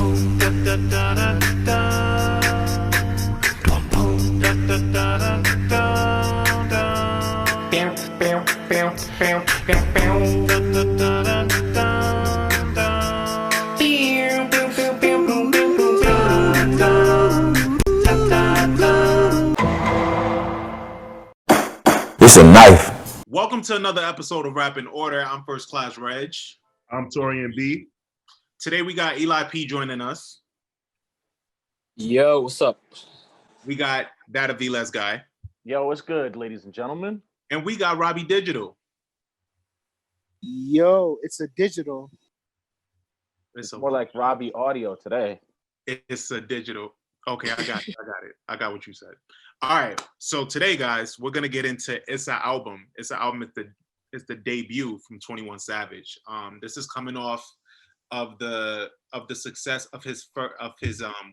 It's a knife. Welcome to another episode of Rap in Order. I'm First Class Reg. I'm Torian B. Today we got Eli P joining us. Yo, what's up? We got That Aviles guy. Yo, what's good, ladies and gentlemen? And we got Robbie Digital. Yo, it's a digital. It's more like Robbie Audio today. It's a digital. Okay, I got it. I got what you said. All right. So today, guys, we're gonna get into Issa album. Issa album is the debut from 21 Savage. This is coming off of the success of his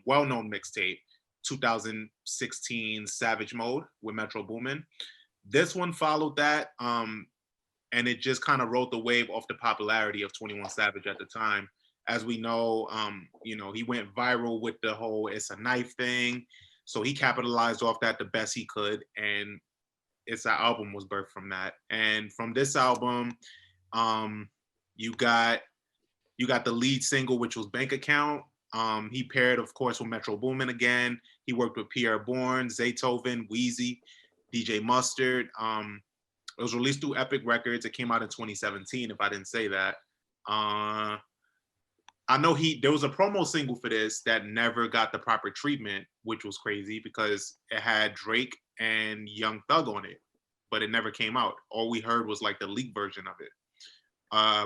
well-known mixtape, 2016 Savage Mode with Metro Boomin. This one followed that, and it just kind of rode the wave off the popularity of 21 Savage at the time. As we know, he went viral with the whole "It's a Knife" thing, so he capitalized off that the best he could, and Issa album was birthed from that. And from this album, you got the lead single, which was "Bank Account." He paired, of course, with Metro Boomin again. He worked with Pierre Bourne, Zaytoven, Wheezy, DJ Mustard. It was released through Epic Records. It came out in 2017, if I didn't say that. I know there was a promo single for this that never got the proper treatment, which was crazy because it had Drake and Young Thug on it, but it never came out. All we heard was like the leaked version of it.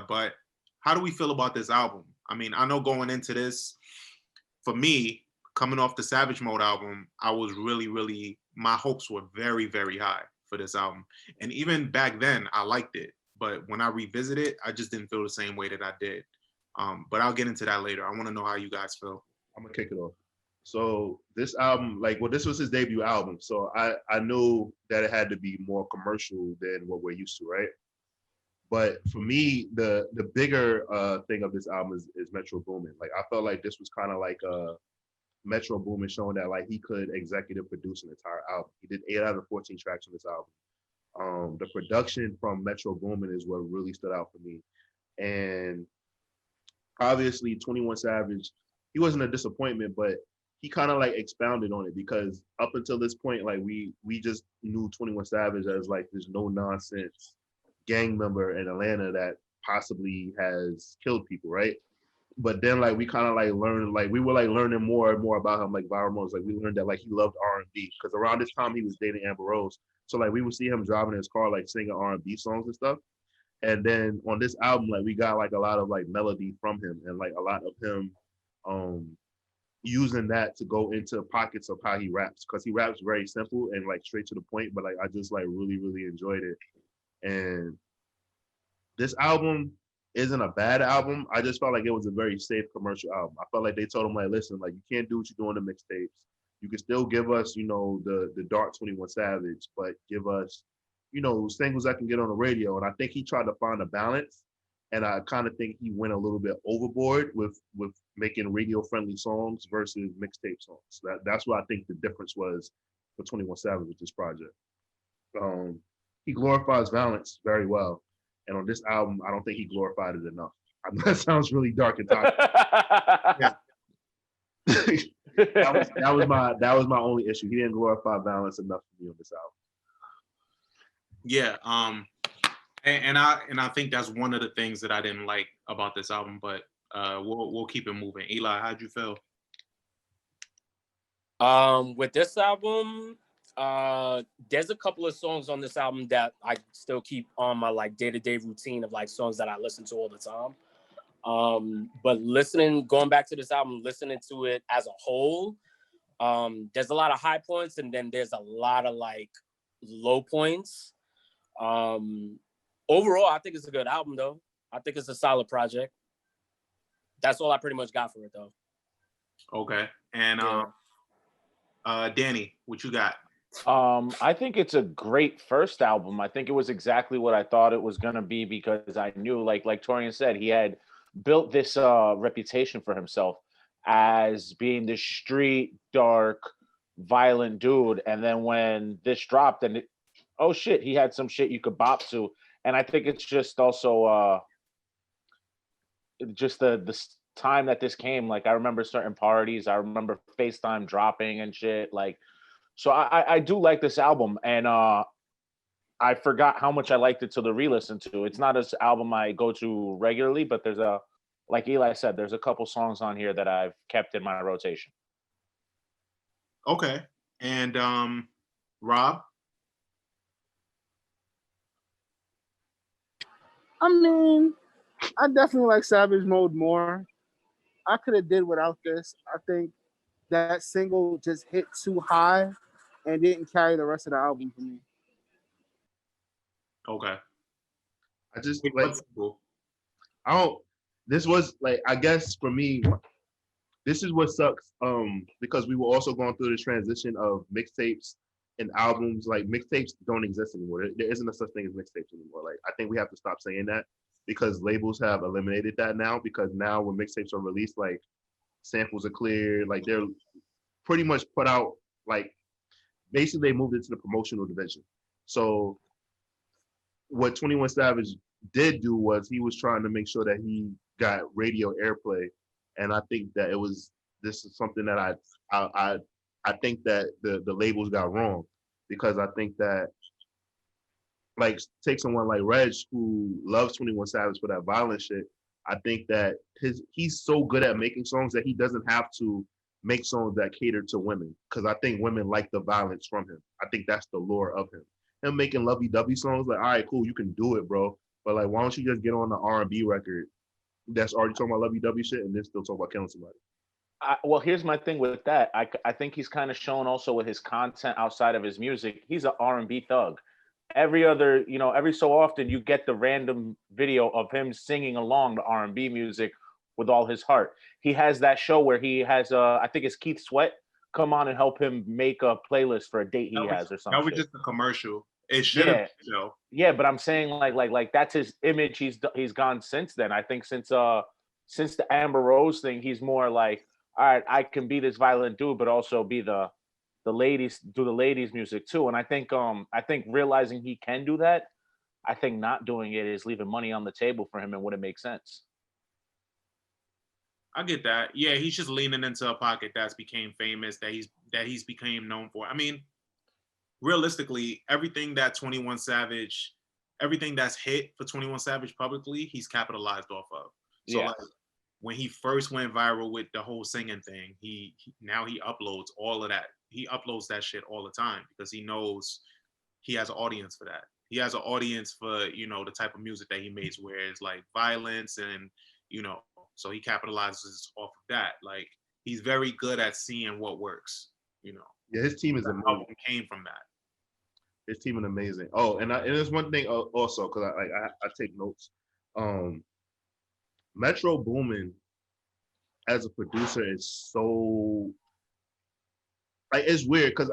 But how do we feel about this album? I mean, I know going into this, for me, coming off the Savage Mode album, I was really, my hopes were very, very high for this album. And even back then, I liked it. But when I revisit it, I just didn't feel the same way that I did. But I'll get into that later. I want to know how you guys feel. I'm gonna kick it off. So this album, this was his debut album. So I knew that it had to be more commercial than what we're used to, right? But for me, the bigger thing of this album is Metro Boomin. Like I felt like this was kind of like Metro Boomin showing that like he could executive produce an entire album. He did 8 out of 14 tracks on this album. The production from Metro Boomin is what really stood out for me. And obviously 21 Savage, he wasn't a disappointment, but he kind of like expounded on it because up until this point, like we just knew 21 Savage as like this no nonsense gang member in Atlanta that possibly has killed people, right? But then like we kind of like learned, like we were like learning more and more about him, like viral moments. Like we learned that like he loved R&B because around this time he was dating Amber Rose. So like we would see him driving in his car like singing R&B songs and stuff. And then on this album, like we got like a lot of like melody from him and like a lot of him using that to go into pockets of how he raps, because he raps very simple and like straight to the point, but like I just like really enjoyed it. And this album isn't a bad album. I just felt like it was a very safe commercial album. I felt like they told him like, listen, like you can't do what you do on the mixtapes. You can still give us, the dark 21 Savage, but give us singles that can get on the radio. And I think he tried to find a balance. And I kind of think he went a little bit overboard with making radio-friendly songs versus mixtape songs. That's what I think the difference was for 21 Savage with this project. He glorifies violence very well. And on this album, I don't think he glorified it enough. I know that sounds really dark and toxic. Yeah. that was my only issue. He didn't glorify violence enough for me on this album. Yeah, and I think that's one of the things that I didn't like about this album, but we'll keep it moving. Eli, how'd you feel? With this album, there's a couple of songs on this album that I still keep on my like day-to-day routine of like songs that I listen to all the time. But going back to this album, listening to it as a whole, there's a lot of high points and then there's a lot of like low points. Overall, I think it's a good album though. I think it's a solid project. That's all I pretty much got for it though. Okay. And Danny, what you got? I think it's a great first album. I think it was exactly what I thought it was gonna be because I knew, like Torian said, he had built this reputation for himself as being this street, dark, violent dude. And then when this dropped, and oh shit, he had some shit you could bop to. And I think it's just also just the time that this came. Like I remember certain parties, I remember FaceTime dropping and shit. Like, so I do like this album, and I forgot how much I liked it to the re-listen to. It's not an album I go to regularly, but there's like Eli said, there's a couple songs on here that I've kept in my rotation. Okay. And Rob? I mean, I definitely like Savage Mode more. I could have did without this. I think that single just hit too high and didn't carry the rest of the album for me. Okay. I just Wait, like what's cool? I don't. This was like I guess for me, this is what sucks. Because we were also going through the transition of mixtapes and albums. Like mixtapes don't exist anymore. There isn't a such thing as mixtapes anymore. Like I think we have to stop saying that because labels have eliminated that now. Because now when mixtapes are released, like samples are clear. Like they're pretty much put out. Like basically they moved into the promotional division. So what 21 Savage did do was he was trying to make sure that he got radio airplay, and I think that this is something that I think that the labels got wrong, because I think that like take someone like Reg who loves 21 Savage for that violent shit. I think that he's so good at making songs that he doesn't have to make songs that cater to women, because I think women like the violence from him. I think that's the lure of him. Him making lovey-dovey songs, like, all right, cool, you can do it, bro. But like, why don't you just get on the R&B record that's already talking about lovey-dovey shit and then still talk about killing somebody? Well, here's my thing with that. I think he's kind of shown also with his content outside of his music. He's an R&B thug. Every so often you get the random video of him singing along the R&B music with all his heart. He has that show where he has, I think it's Keith Sweat, come on and help him make a playlist for a date he has or something. That was just a commercial. It should have been, though. Yeah, but I'm saying like that's his image. He's gone since then. I think since the Amber Rose thing, he's more like, all right, I can be this violent dude, but also be the ladies music too. And I think realizing he can do that, I think not doing it is leaving money on the table for him and wouldn't make sense. I get that. Yeah, he's just leaning into a pocket that's became famous, that he's became known for. I mean, realistically, everything that's hit for 21 Savage publicly, he's capitalized off of. So like when he first went viral with the whole singing thing, he uploads all of that. He uploads that shit all the time because he knows he has an audience for that. He has an audience for, the type of music that he makes, where it's like violence and, so he capitalizes off of that. Like he's very good at seeing what works, Yeah, his team is amazing. Came from that. His team is amazing. Oh, and there's one thing also, because I take notes. Metro Boomin as a producer is so like, it's weird because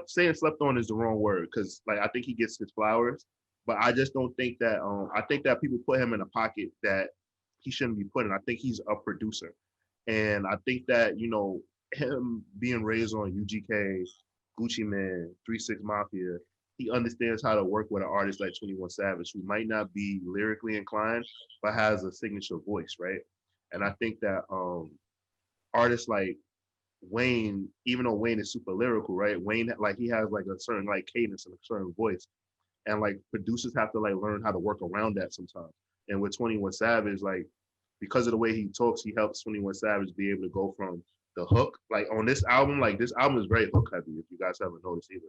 saying slept on is the wrong word, because like I think he gets his flowers, but I just don't think that I think that people put him in a pocket that he shouldn't be put in. I think he's a producer, and I think that him being raised on UGK, Gucci Mane, 3 6 Mafia, he understands how to work with an artist like 21 Savage, who might not be lyrically inclined, but has a signature voice, right? And I think that artists like Wayne, even though Wayne is super lyrical, right? Wayne, like, he has like a certain like cadence and a certain voice, and like producers have to like learn how to work around that sometimes. And with 21 Savage, like, because of the way he talks, he helps 21 Savage be able to go from the hook, like on this album, like this album is very hook heavy, if you guys haven't noticed either.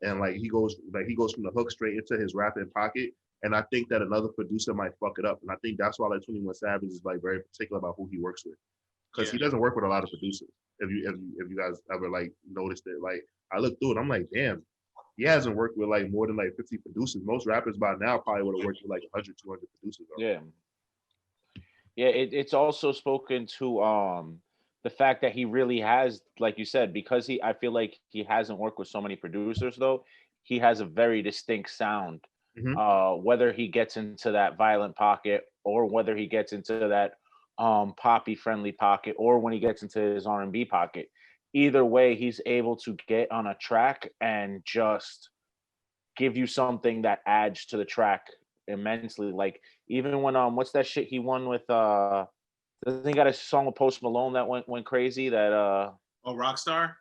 And like he goes from the hook straight into his rapping pocket. And I think that another producer might fuck it up. And I think that's why like 21 Savage is like very particular about who he works with, because he doesn't work with a lot of producers. If you guys ever like noticed it, like I look through it, I'm like, damn, he hasn't worked with like more than like 50 producers. Most rappers by now probably would have worked with like 100, 200 producers. Yeah, it's also spoken to the fact that he really has, like you said, because I feel like he hasn't worked with so many producers though, he has a very distinct sound. Mm-hmm. Whether he gets into that violent pocket or whether he gets into that poppy friendly pocket, or when he gets into his R&B pocket. Either way, he's able to get on a track and just give you something that adds to the track immensely. Like even when what's that shit he won with doesn't he got a song with Post Malone that went crazy that Oh, Rockstar?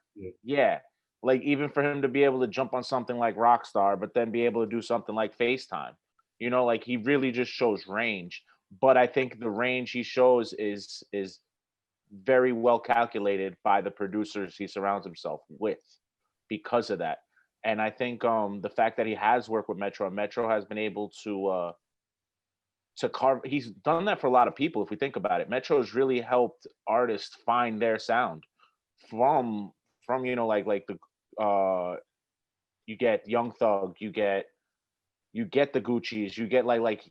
yeah. Like even for him to be able to jump on something like Rockstar, but then be able to do something like FaceTime, like he really just shows range. But I think the range he shows is very well calculated by the producers he surrounds himself with because of that. And I think the fact that he has worked with Metro, and Metro has been able to carve. He's done that for a lot of people. If we think about it, Metro has really helped artists find their sound from like the you get Young Thug, you get the Gucci's, you get like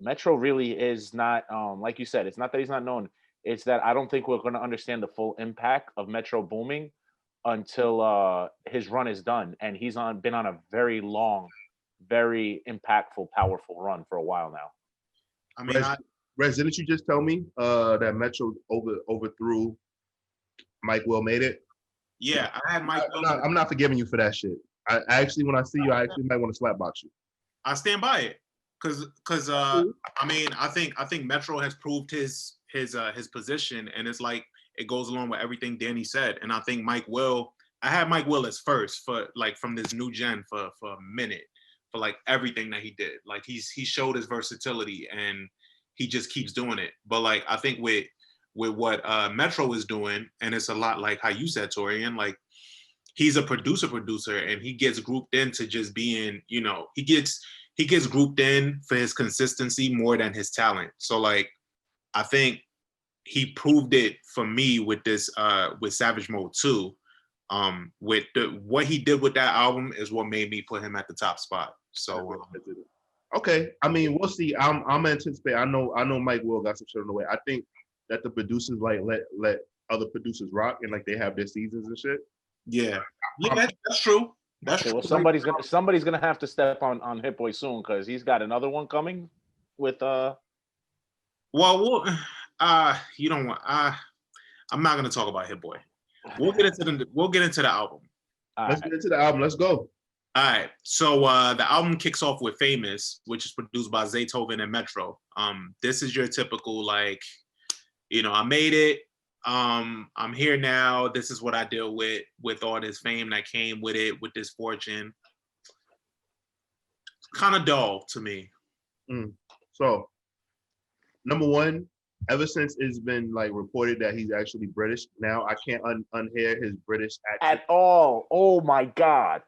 Metro really is not like you said, it's not that he's not known, it's that I don't think we're going to understand the full impact of Metro booming until his run is done, and he's been on a very long, very impactful, powerful run for a while now. I mean, Rez, didn't you just tell me that Metro overthrew Mike Will Made It? yeah, I had Mike Will. I'm not forgiving you for that shit. I actually, when I see you, I actually might want to slap box you. I stand by it, cause I mean, I think Metro has proved his position, and it's like it goes along with everything Danny said. And I think I had Mike Will as first for like from this new gen for a minute, for like everything that he did. Like he showed his versatility, and he just keeps doing it. But like I think with what Metro is doing, and it's a lot like how you said, Torian, like he's a producer, and he gets grouped into just being, he gets grouped in for his consistency more than his talent. So like I think he proved it for me with this with Savage Mode 2. With what he did with that album is what made me put him at the top spot. So okay, I mean, we'll see. I'm anticipating. I know Mike Will got some shit on the way. I think that the producers like let other producers rock, and like they have their seasons and shit. Yeah, that's true. That's okay, true. Well, somebody's gonna have to step on Hit Boy soon, because he's got another one coming with Well, you don't want. I'm not gonna talk about Hit Boy. We'll get into the album. Let's get into the album. Let's go. All right. So the album kicks off with Famous, which is produced by Zaytoven and Metro. This is your typical like, I made it. I'm here now. This is what I deal with all this fame that came with it, with this fortune. Kind of dull to me. So, number one, ever since it's been like reported that he's actually British, now I can't unhear his British accent at all. Oh my God.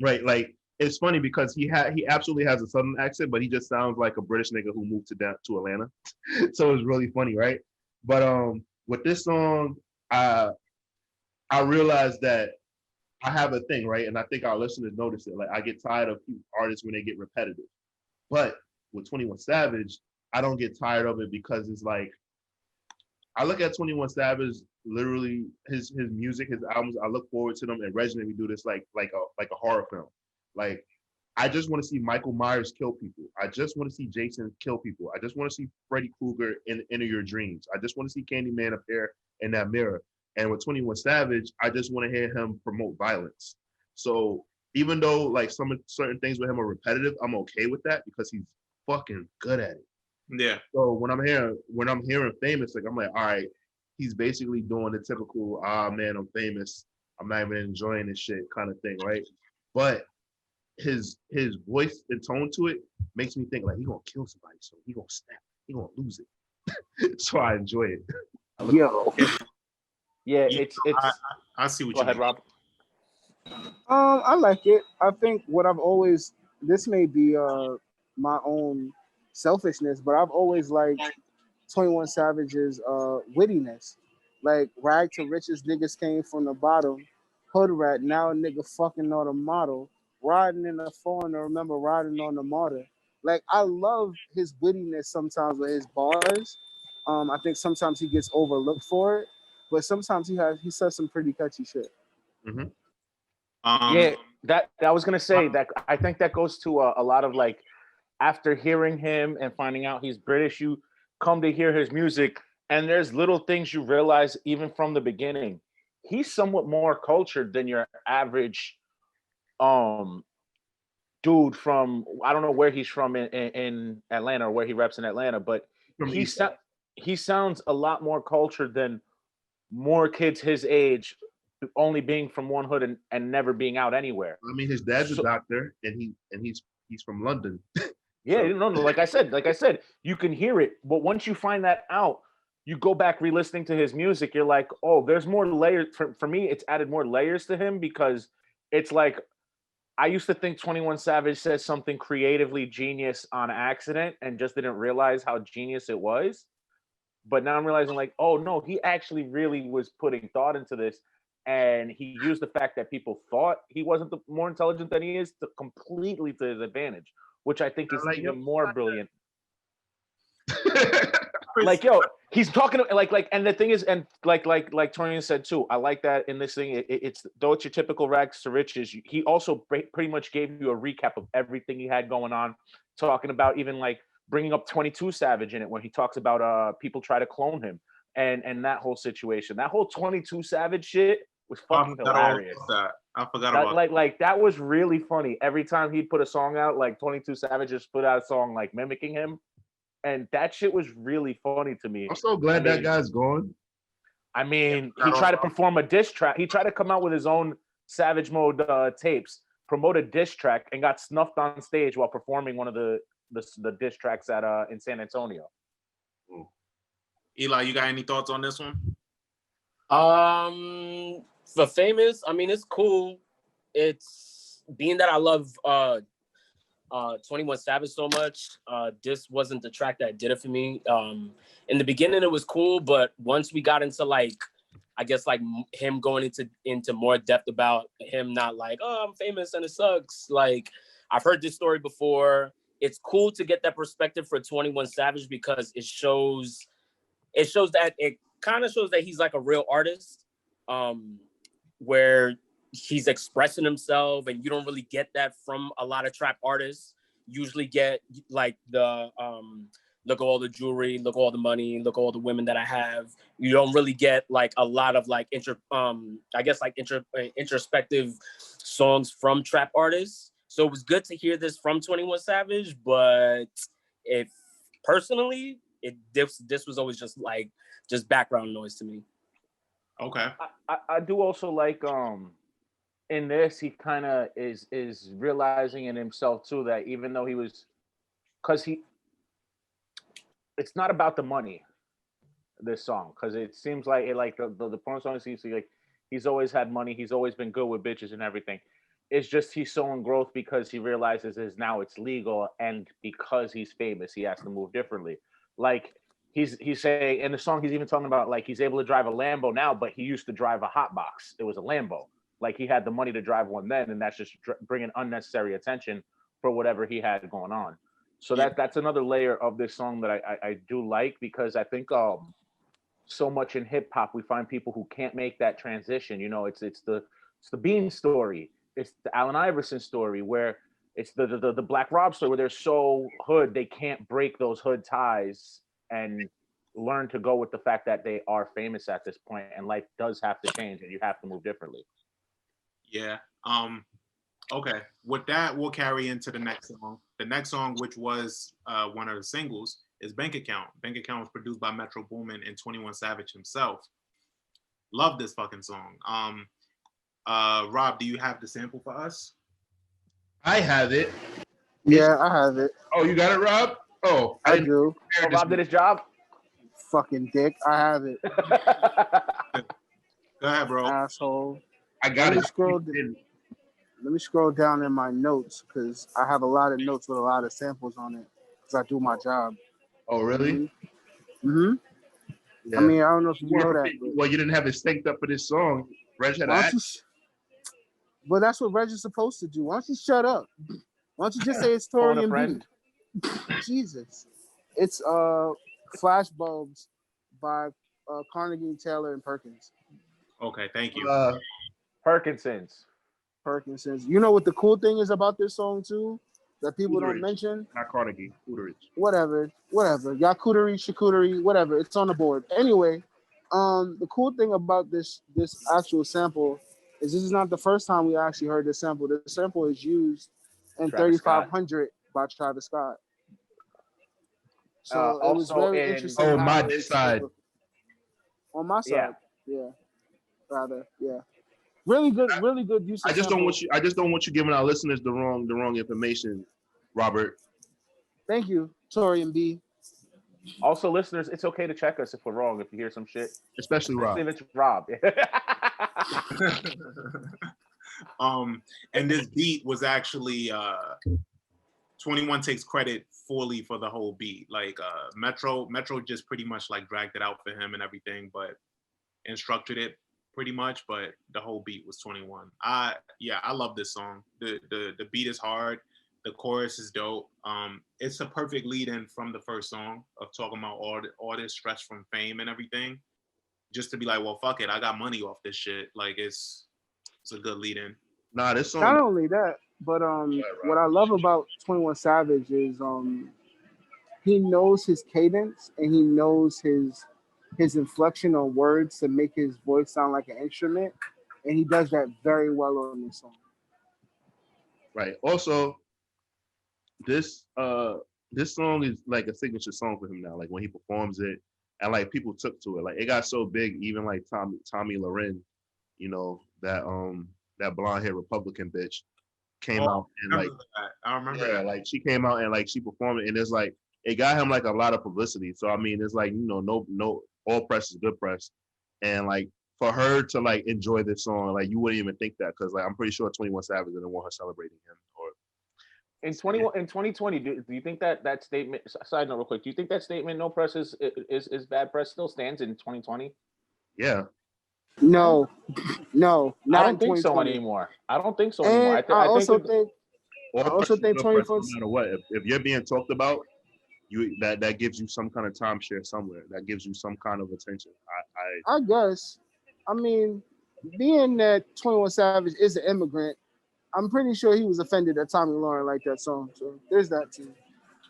Right, like it's funny because he absolutely has a Southern accent, but he just sounds like a British nigga who moved to Atlanta. So it's really funny, right? But with this song, I realized that I have a thing, right? And I think our listeners notice it. Like I get tired of artists when they get repetitive. But with 21 Savage, I don't get tired of it because it's like I look at 21 Savage, literally his music, his albums. I look forward to them, and Reginald, we do this like a horror film. Like I just want to see Michael Myers kill people. I just want to see Jason kill people. I just want to see Freddy Krueger enter your dreams. I just want to see Candyman appear in that mirror. And with 21 Savage, I just want to hear him promote violence. So even though like certain things with him are repetitive, I'm okay with that because he's fucking good at it. Yeah. So when I'm hearing Famous, like I'm like, all right, he's basically doing the typical, man, I'm famous, I'm not even enjoying this shit kind of thing, right? But his voice and tone to it makes me think like he gonna kill somebody, so he gonna snap, he gonna lose it. So I enjoy it. Yeah, it's. I see what Go you ahead, mean. Rob. I like it. I think this may be my own selfishness, but I've always liked 21 Savage's wittiness. Like rag to riches niggas came from the bottom, hood rat, now a nigga fucking on a model, riding in the foreigner, remember riding on the martyr. Like I love his wittiness sometimes with his bars. I think sometimes he gets overlooked for it, but sometimes he says some pretty catchy shit. Mm-hmm. Yeah, that I was gonna say that I think that goes to a lot of like after hearing him and finding out he's British, you come to hear his music And there's little things you realize even from the beginning. He's somewhat more cultured than your average dude from, I don't know where he's from in Atlanta or where he reps in Atlanta, but he sounds a lot more cultured than more kids his age only being from one hood and never being out anywhere. I mean, his dad's a doctor, and he's from London. Yeah, no, like I said, you can hear it, but once you find that out, you go back re-listening to his music, you're like, oh, there's more layers. For me, it's added more layers to him, because it's like, I used to think 21 Savage said something creatively genius on accident and just didn't realize how genius it was. But now I'm realizing, like, oh no, he actually really was putting thought into this, and he used the fact that people thought he wasn't more intelligent than he is completely to his advantage, which I think is even more brilliant. Like, yo, he's talking like, and the thing is, and like Torian said too, I like that in this thing. It's though it's your typical rags to riches. He also pretty much gave you a recap of everything he had going on, talking about even like bringing up 22 Savage in it, when he talks about people try to clone him and that whole situation. That whole 22 Savage shit was fucking hilarious. I forgot about that. Like that was really funny. Every time he'd put a song out, like 22 Savage just put out a song like mimicking him. And that shit was really funny to me. I'm so glad that guy's gone. I mean, he tried to perform a diss track. He tried to come out with his own Savage Mode tapes, promote a diss track, and got snuffed on stage while performing one of the diss tracks at in San Antonio. Eli, you got any thoughts on this one? For Famous, I mean, it's cool. It's being that I love 21 Savage so much. This wasn't the track that did it for me. In the beginning, it was cool, but once we got into like, I guess like him going into more depth about him not like, oh, I'm famous and it sucks. Like, I've heard this story before. It's cool to get that perspective for 21 Savage, because it kind of shows that he's like a real artist, where he's expressing himself, and you don't really get that from a lot of trap artists. Usually get like the look at all the jewelry, look at all the money, look at all the women that I have. You don't really get like a lot of like introspective songs from trap artists. So it was good to hear this from 21 Savage, but if personally, this was always just background noise to me. Okay. I do also like in this, he kind of is realizing in himself too that even though it's not about the money, this song, because it seems like the porn song seems like he's always had money, he's always been good with bitches and everything. It's just he's showing growth because he realizes now it's legal, and because he's famous, he has to move differently. Like he's saying in the song, he's even talking about like he's able to drive a Lambo now, but he used to drive a hot box. It was a Lambo. Like he had the money to drive one then, and that's just bringing unnecessary attention for whatever he had going on. So that's another layer of this song that I do like, because I think so much in hip hop we find people who can't make that transition. You know, it's the Bean story, it's the Allen Iverson story, where it's the Black Rob story, where they're so hood they can't break those hood ties and learn to go with the fact that they are famous at this point, and life does have to change and you have to move differently. Yeah. Okay. With that, we'll carry into the next song. The next song, which was one of the singles, is Bank Account. Bank Account was produced by Metro Boomin and 21 Savage himself. Love this fucking song. Rob, do you have the sample for us? I have it. Yeah, I have it. Oh, you got it, Rob? Oh, I do. Oh, Rob did his job? Fucking dick. I have it. Go ahead, bro. Asshole. I got it. Let me scroll down in my notes, because I have a lot of notes with a lot of samples on it, because I do my job. Oh, really? Mm-hmm. Yeah. I mean, I don't know if you know that. Well, you didn't have it synced up for this song. Reg had But that's what Reg is supposed to do. Why don't you shut up? Why don't you just say it's Tori and B? Jesus. It's Flashbulbs by Carnegie, Taylor, and Perkins. Okay, thank you. Perkinsons. You know what the cool thing is about this song too? that people don't Cooterage. mention. Not Carnegie. Cooterage. Whatever. Yakutery, charcuterie, whatever. It's on the board. Anyway, the cool thing about this actual sample is this is not the first time we actually heard this sample. The sample is used in Travis Scott. 3500 by Travis Scott. So it was Also very in- interesting. Oh, how my it's- side. On my Yeah. side, yeah. Really good use of I just sample. don't want you giving our listeners the wrong information, Robert. Thank you, Tori and B. Also, listeners, it's okay to check us if we're wrong. If you hear some shit, Especially Rob. if it's Rob. And this beat was actually 21 takes credit fully for the whole beat. Like Metro just pretty much like dragged it out for him and everything, but and structured it pretty much. But the whole beat was 21. I love this song. The beat is hard. The chorus is dope. It's a perfect lead-in from the first song of talking about all this stress from fame and everything. Just to be like, well, fuck it, I got money off this shit. Like it's a good lead-in. Nah, this song. Not only that, but what I love about 21 Savage is he knows his cadence and he knows his inflection on words to make his voice sound like an instrument, and he does that very well on this song. Right. Also, this song is like a signature song for him now. Like when he performs it, and like people took to it. Like it got so big, even like Tommy Loren, you know, that blonde haired Republican bitch came out and like I remember yeah, that. like she came out and like she performed it, and it's like it got him like a lot of publicity. So I mean, it's like, you know, no all press is good press, and like for her to like enjoy this song, like you wouldn't even think that, because like I'm pretty sure 21 Savage didn't want her celebrating him. Or In 2020, do you think that statement? Side note, real quick. Do you think that statement, "No press is bad press," still stands in 2020? yeah, No, not I in don't think so 2020. anymore. I don't think so anymore. And I also think all I also press is think good press 24 no matter what. If you're being talked about, you that gives you some kind of timeshare somewhere. That gives you some kind of attention. I guess. I mean, being that 21 Savage is an immigrant, I'm pretty sure he was offended that Tommy Lauren liked that song. So there's that too.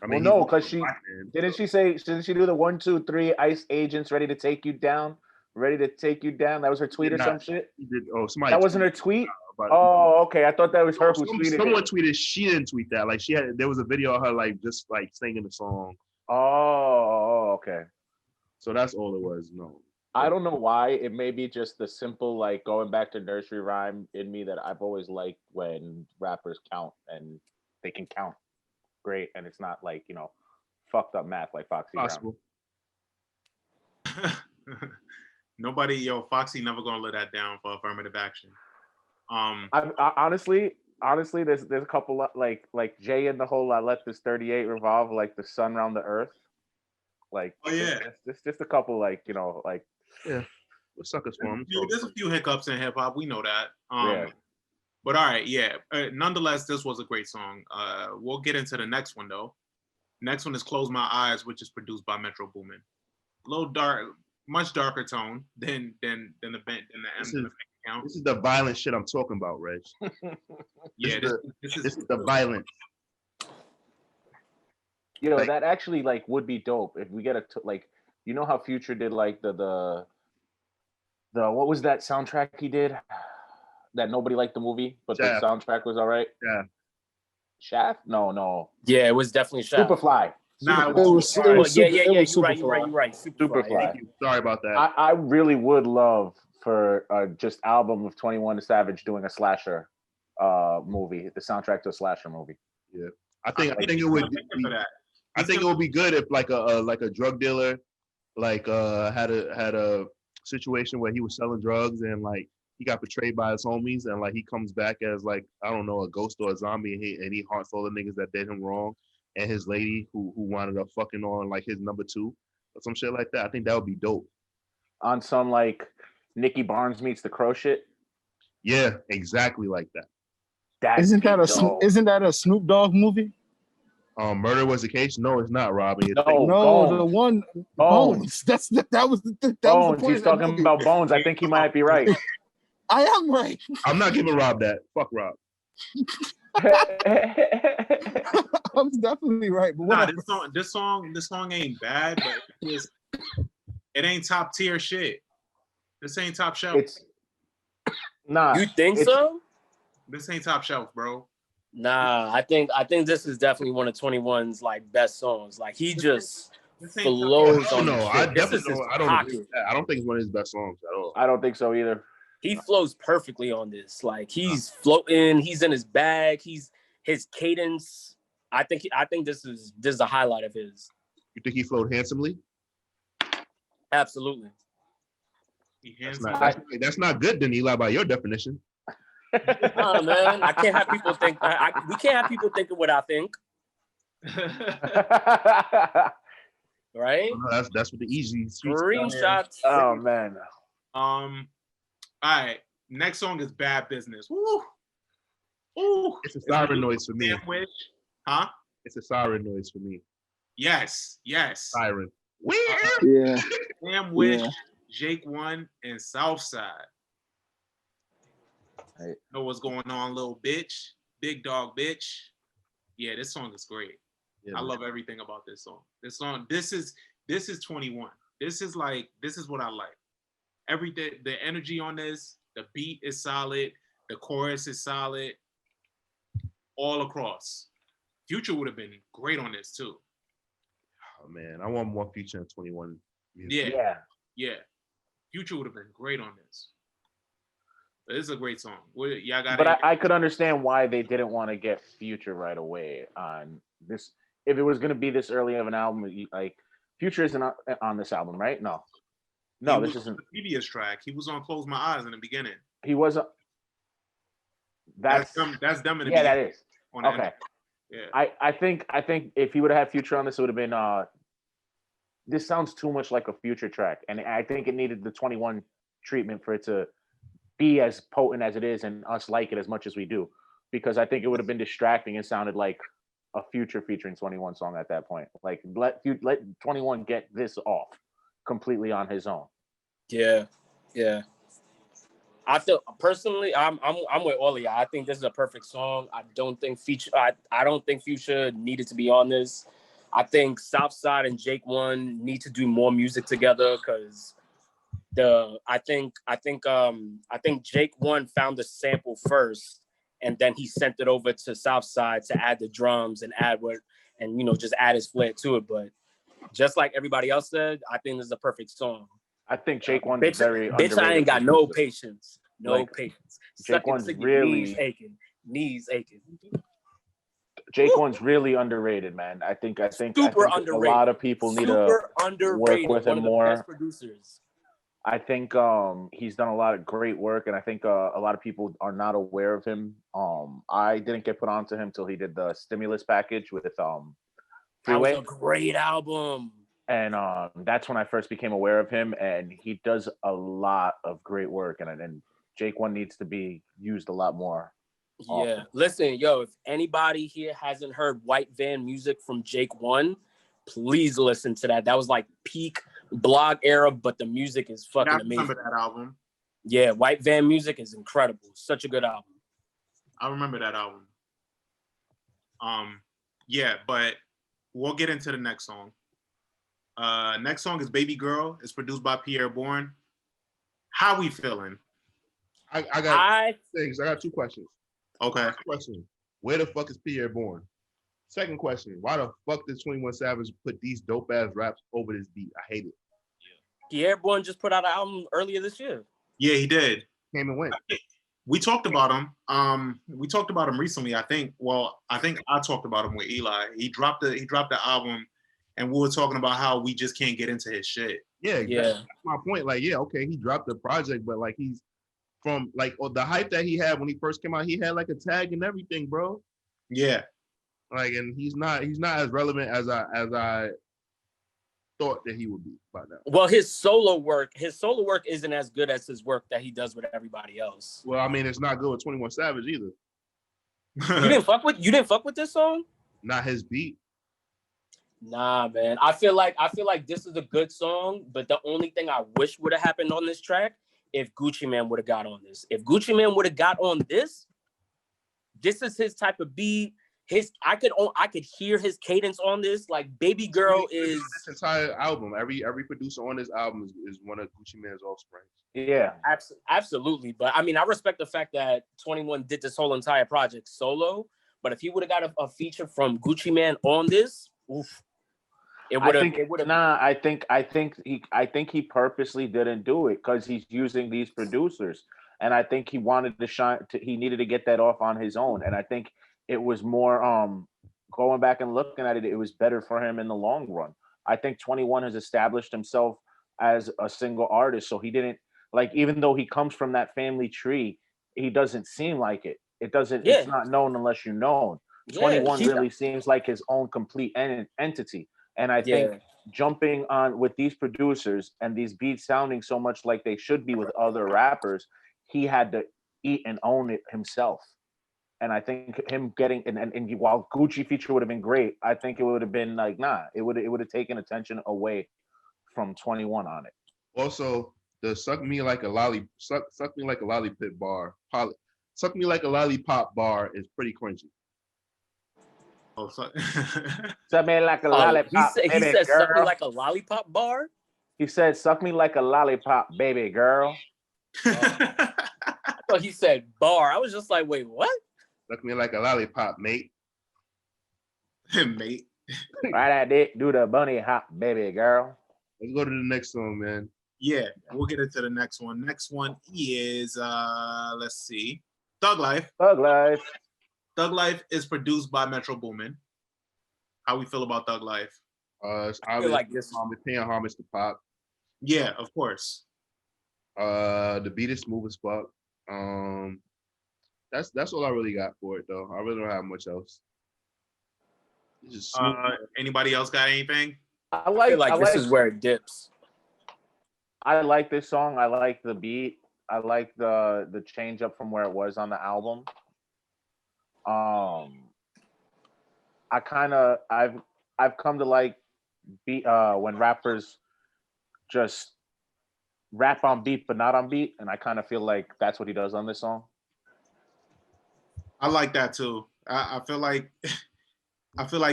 I mean, well, no, he's because a she black man, didn't. so- She say, didn't she do the 1, 2, 3 ICE agents ready to take you down? Ready to take you down. That was her tweet or not. some shit. he did, oh, somebody. That wasn't her tweet. But Oh, okay. I thought that was her who tweeted someone it. tweeted. She didn't tweet that. Like there was a video of her like just like singing the song. Oh, okay. So that's all it was. No. I don't know why. It may be just the simple, like, going back to nursery rhyme in me that I've always liked when rappers count and they can count great, and it's not like, you know, fucked up math like Foxy Brown. Possible. Foxy never gonna let that down for affirmative action. I honestly, there's a couple like Jay in the whole "I let this 38 revolve like the sun around the earth." Like, Oh, yeah. there's just a couple, like, you know, like, Yeah. We're suckers for him. There's a few hiccups in hip hop. We know that. Yeah. But all right, yeah. Nonetheless, this was a great song. We'll get into the next one though. Next one is "Close My Eyes," which is produced by Metro Boomin. A little dark, much darker tone than the M than the bank account. This is the violent shit I'm talking about, Reg. Yeah, This is the violence. you know, Like- that actually like would be dope if we get like, you know how Future did like the what was that soundtrack he did that nobody liked the movie, but Shaft. the soundtrack was all right. Yeah. Shaft? No. Yeah, it was definitely Shaft. Superfly. Nah, It was Oh, yeah, super- yeah, it yeah. was You're Superfly. right. Superfly. Thank you. Sorry about that. I really would love for just album of 21 Savage doing a slasher movie, the soundtrack to a slasher movie. I think it would. for that. I think it would be good if like a drug dealer like had a situation where he was selling drugs and like he got betrayed by his homies, and like he comes back as like, I don't know, a ghost or a zombie, and he haunts all the niggas that did him wrong, and his lady who wound up fucking on like his number 2 or some shit like that. I think that would be dope. On some like Nicky Barnes meets the Crow shit. Yeah, exactly like that. Isn't that a Snoop Dogg movie? Murder Was the Case? No, it's not, Robbie. It's No. No, Bones. the one Bones. That was the Bones. point He's of that talking movie. about Bones. I think he might be right. I am right. I'm not giving Rob that. Fuck Rob. I was definitely right, but Nah, whatever. this song ain't bad, but it ain't top tier shit. This ain't top shelf. It's nah. You think it's, so? This ain't top shelf, bro. Nah, I think this is definitely one of 21's like best songs. Like he just This ain't top flows shelf. Oh on no, this I shit. This is definitely his don't. I don't agree pocket. with that. I don't think it's one of his best songs at all. I don't think so either. He flows perfectly on this. Like he's floating. He's in his bag. His cadence. I think this is a highlight of his. You think he flowed handsomely? Absolutely. That's not good, then Eli, by your definition. Nah, man. I can't have people think. We can't have people thinking what I think. Right? No, that's what the easy Screenshots. Oh man. All right. Next song is Bad Business. Woo. Ooh. It's a siren noise for me. Damn Wish. Huh? It's a siren noise for me. Yes. Siren. Yeah. Damn Wish, Yeah. Jake One, and Southside. Hey. Know what's going on, little bitch? Big dog bitch. Yeah, this song is great. Yeah, I love everything about this song. This is 21. This is what I like. Everything, the energy on this, the beat is solid, the chorus is solid, all across. Future would have been great on this too. Oh man, I want more Future in 21 music. Yeah. Future would have been great on this. But this is a great song. Y'all got. But I could understand why they didn't want to get Future right away on this. If it was going to be this early of an album, like Future isn't on this album, right? No, this isn't. The previous track. He was on "Close My Eyes" in the beginning. He wasn't. That's them in the yeah, beginning. that is Okay. Yeah. I think if he would have had Future on this, it would have been. This sounds too much like a Future track, and I think it needed the 21 treatment for it to be as potent as it is, and us like it as much as we do, because I think it would have been distracting and sounded like a Future featuring 21 song at that point. Like let 21 get this off completely on his own. Yeah. I feel personally, I'm with all of y'all. I think this is a perfect song. I don't think Future needed to be on this. I think Southside and Jake One need to do more music together, because I think Jake One found the sample first, and then he sent it over to Southside to add the drums and just add his flair to it. But just like everybody else said, I think this is a perfect song. I think Jake One's very underrated. I ain't got no patience. Patience. Jake One's really knees aching. Jake One's really underrated, man. I think Super underrated. A lot of people need to work with him more. Best producers. I think he's done a lot of great work, and I think a lot of people are not aware of him. I didn't get put onto him till he did the Stimulus package with Freeway. That was a great album. And that's when I first became aware of him, and he does a lot of great work, and Jake One needs to be used a lot more. Yeah, often. listen, if anybody here hasn't heard White Van music from Jake One, please listen to that. That was like peak blog era, but the music is fucking amazing. I remember that album. Yeah, White Van music is incredible. Such a good album. I remember that album. Yeah, but we'll get into the next song. Next song is Baby Girl. It's produced by Pierre Bourne. How we feeling? I got things. I got two questions. Okay. First question: where the fuck is Pierre Bourne? Second question: why the fuck did 21 Savage put these dope ass raps over this beat? I hate it. Pierre Bourne just put out an album earlier this year. Yeah, he did. Came and went. We talked about him. We talked about him recently. I think I talked about him with Eli. He dropped the album, and we were talking about how we just can't get into his shit. Yeah, exactly. Yeah. That's my point. Like, yeah, okay, he dropped the project, but like he's from like the hype that he had when he first came out, he had like a tag and everything, bro. Yeah. Like, and he's not as relevant as I thought that he would be by now. Well, his solo work isn't as good as his work that he does with everybody else. Well, I mean, it's not good with 21 Savage either. You didn't fuck with this song? Not his beat. Nah, man. I feel like this is a good song, but the only thing I wish would have happened on this track if Gucci Mane would have got on this. If Gucci Mane would have got on this this is his type of beat. I could hear his cadence on this. Like Baby Girl is this entire album. Every producer on this album is one of Gucci Mane's offspring. Yeah, absolutely. But I mean, I respect the fact that 21 did this whole entire project solo. But if he would have got a feature from Gucci Mane on this, oof, it would have. Nah, I think he purposely didn't do it because he's using these producers, and I think he wanted to shine. He needed to get that off on his own, and I think it was more going back and looking at it. It was better for him in the long run. I think 21 has established himself as a single artist, so he didn't like. Even though he comes from that family tree, he doesn't seem like it. It doesn't. Yeah. It's not known unless you're known. 21 really seems like his own complete entity. And I think jumping on with these producers and these beats sounding so much like they should be with other rappers, he had to eat and own it himself. And I think him getting and while Gucci feature would have been great, I think it would have been like, nah, it would have taken attention away from 21 on it. Also, the suck me like a lollipop bar. Suck me like a lollipop bar is pretty cringy. Oh, so suck me like a lollipop. He said suck me like a lollipop bar. He said suck me like a lollipop, baby girl. I thought he said bar. I was just like, wait, what? Suck me like a lollipop, mate. Mate. Right at it, do the bunny hop, baby girl. Let's go to the next song, man. Yeah, we'll get into the next one. Next one is let's see. Thug Life. Thug Life. Thug Life is produced by Metro Boomin. How we feel about Thug Life? It's like this paying homage to Pop. Yeah, of course. The beat is smooth as fuck. That's all I really got for it though. I really don't have much else. Anybody else got anything? I feel like this is where it dips. I like this song. I like the beat. I like the change up from where it was on the album. I've come to like beat when rappers just rap on beat but not on beat, and I kind of feel like that's what he does on this song. I like that too. I feel like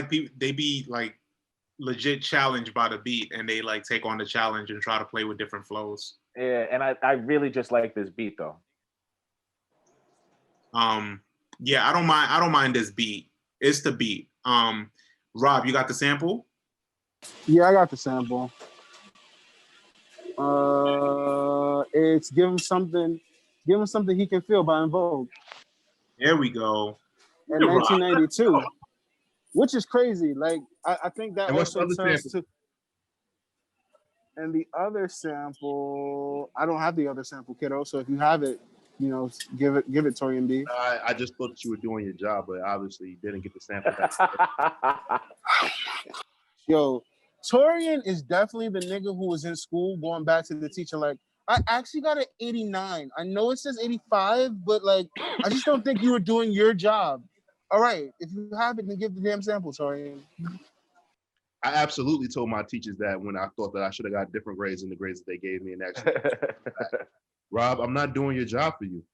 people, they be like legit challenged by the beat, and they like take on the challenge and try to play with different flows. Yeah, and I really just like this beat though. Yeah, I don't mind this beat. It's the beat. Rob, you got the sample? Yeah, I got the sample. It's give him something he can feel by En Vogue. There we go. In 1992, which is crazy. Like I think that also turns to. And the other sample, I don't have the other sample, kiddo. So if you have it, give it, Torian B. I just thought that you were doing your job, but obviously you didn't get the sample. Yo, Torian is definitely the nigga who was in school going back to the teacher like, I actually got an 89. I know it says 85, but like, I just don't think you were doing your job. All right, if you have it, then give the damn sample, Torian. I absolutely told my teachers that when I thought that I should have got different grades than the grades that they gave me. And actually, Rob, I'm not doing your job for you.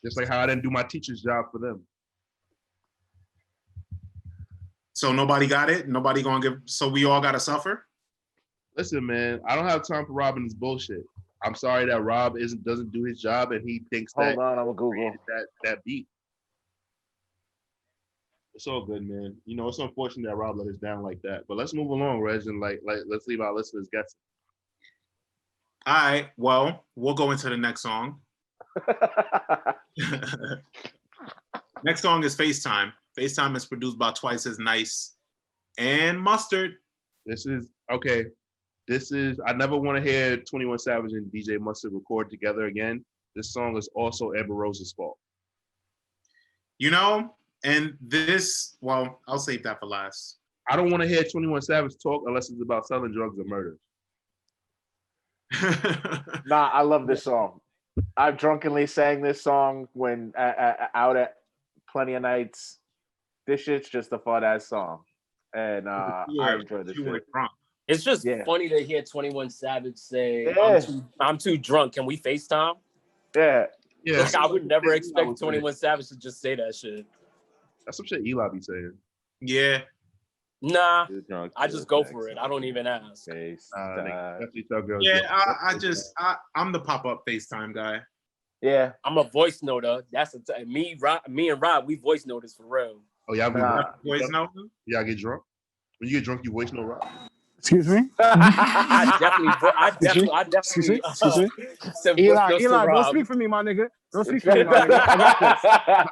Just like how I didn't do my teacher's job for them. So nobody got it? Nobody gonna give, so we all gotta suffer? Listen, man, I don't have time for Rob and his bullshit. I'm sorry that Rob doesn't do his job and he thinks Hold on, I will Google that beat. It's all good, man. It's unfortunate that Rob let us down like that. But let's move along, Reg, and let's leave our listeners guessing. All right. Well, we'll go into the next song. Next song is FaceTime. FaceTime is produced by Twice as Nice and Mustard. I never want to hear 21 Savage and DJ Mustard record together again. This song is also Amber Rose's fault. And this, well, I'll save that for last. I don't want to hear 21 Savage talk unless it's about selling drugs or murder. Nah, I love this song. I've drunkenly sang this song when out at plenty of nights. This shit's just a fun ass song, and I enjoy this shit. It's just funny to hear 21 Savage say, "I'm too drunk. Can we FaceTime?" Yeah. Yeah, Like, I would never Eli expect would say. 21 Savage to just say that shit. That's some shit Eli be saying. Yeah. Nah, You're drunk I to just the go next for it. I don't even ask. FaceTime. Definitely tell girls. Yeah, yo, I'm the pop-up FaceTime guy. Yeah. I'm a voice noter. That's me and Rob, we voice noters for real. Oh, y'all be Nah. Voice note? Y'all get drunk? When you get drunk, you voice no rock. Excuse me? I definitely Excuse me? send voice Eli, notes to don't Rob. speak for me, my nigga. Don't speak for me, my nigga. I got this.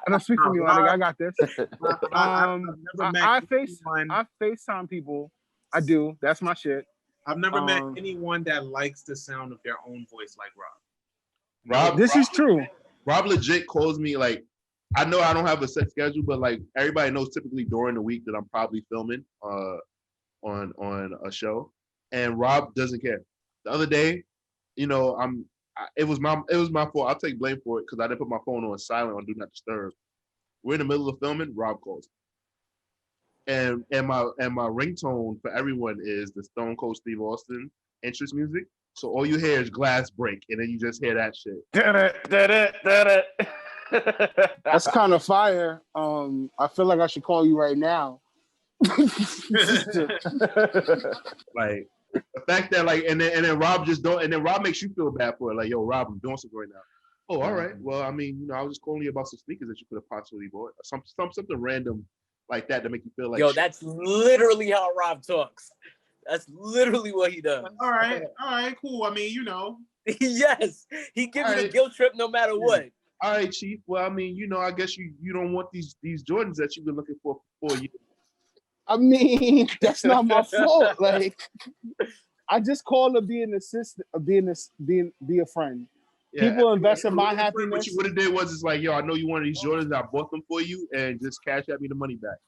Don't speak for me, my nigga. I got this. I've never met anyone. I FaceTime people. I do. That's my shit. I've never met anyone that likes the sound of their own voice like Rob. This is true. Rob legit calls me like, I know I don't have a set schedule, but like everybody knows typically during the week that I'm probably filming on a show, and Rob doesn't care. The other day, you know, it was my fault. I'll take blame for it because I didn't put my phone on silent on Do Not Disturb. We're in the middle of filming. Rob calls, and my ringtone for everyone is the Stone Cold Steve Austin entrance music. So all you hear is glass break, and then you just hear that shit. That's kind of fire. I feel like I should call you right now. Like the fact that like, and then Rob just don't, and then Rob makes you feel bad for it. Like, yo, Rob, I'm doing something right now. Oh, all right. Well, I mean, you know, I was just calling you about some sneakers that you could have possibly bought. Something random like that to make you feel like. Yo, shit. that's literally how Rob talks. That's literally what he does. All right, cool. I mean, you know. Yes, he gives you the Alright. guilt trip no matter what. All right, Chief. Well, I mean, you know, I guess you don't want these Jordans that you've been looking for 4 years. I mean, that's not my fault. Like, I just call to be an assistant, be a friend. Yeah, People invest in my What happiness. you would have did was, it's like, yo, I know you wanted these Jordans. I bought them for you, and just cash at me the money back.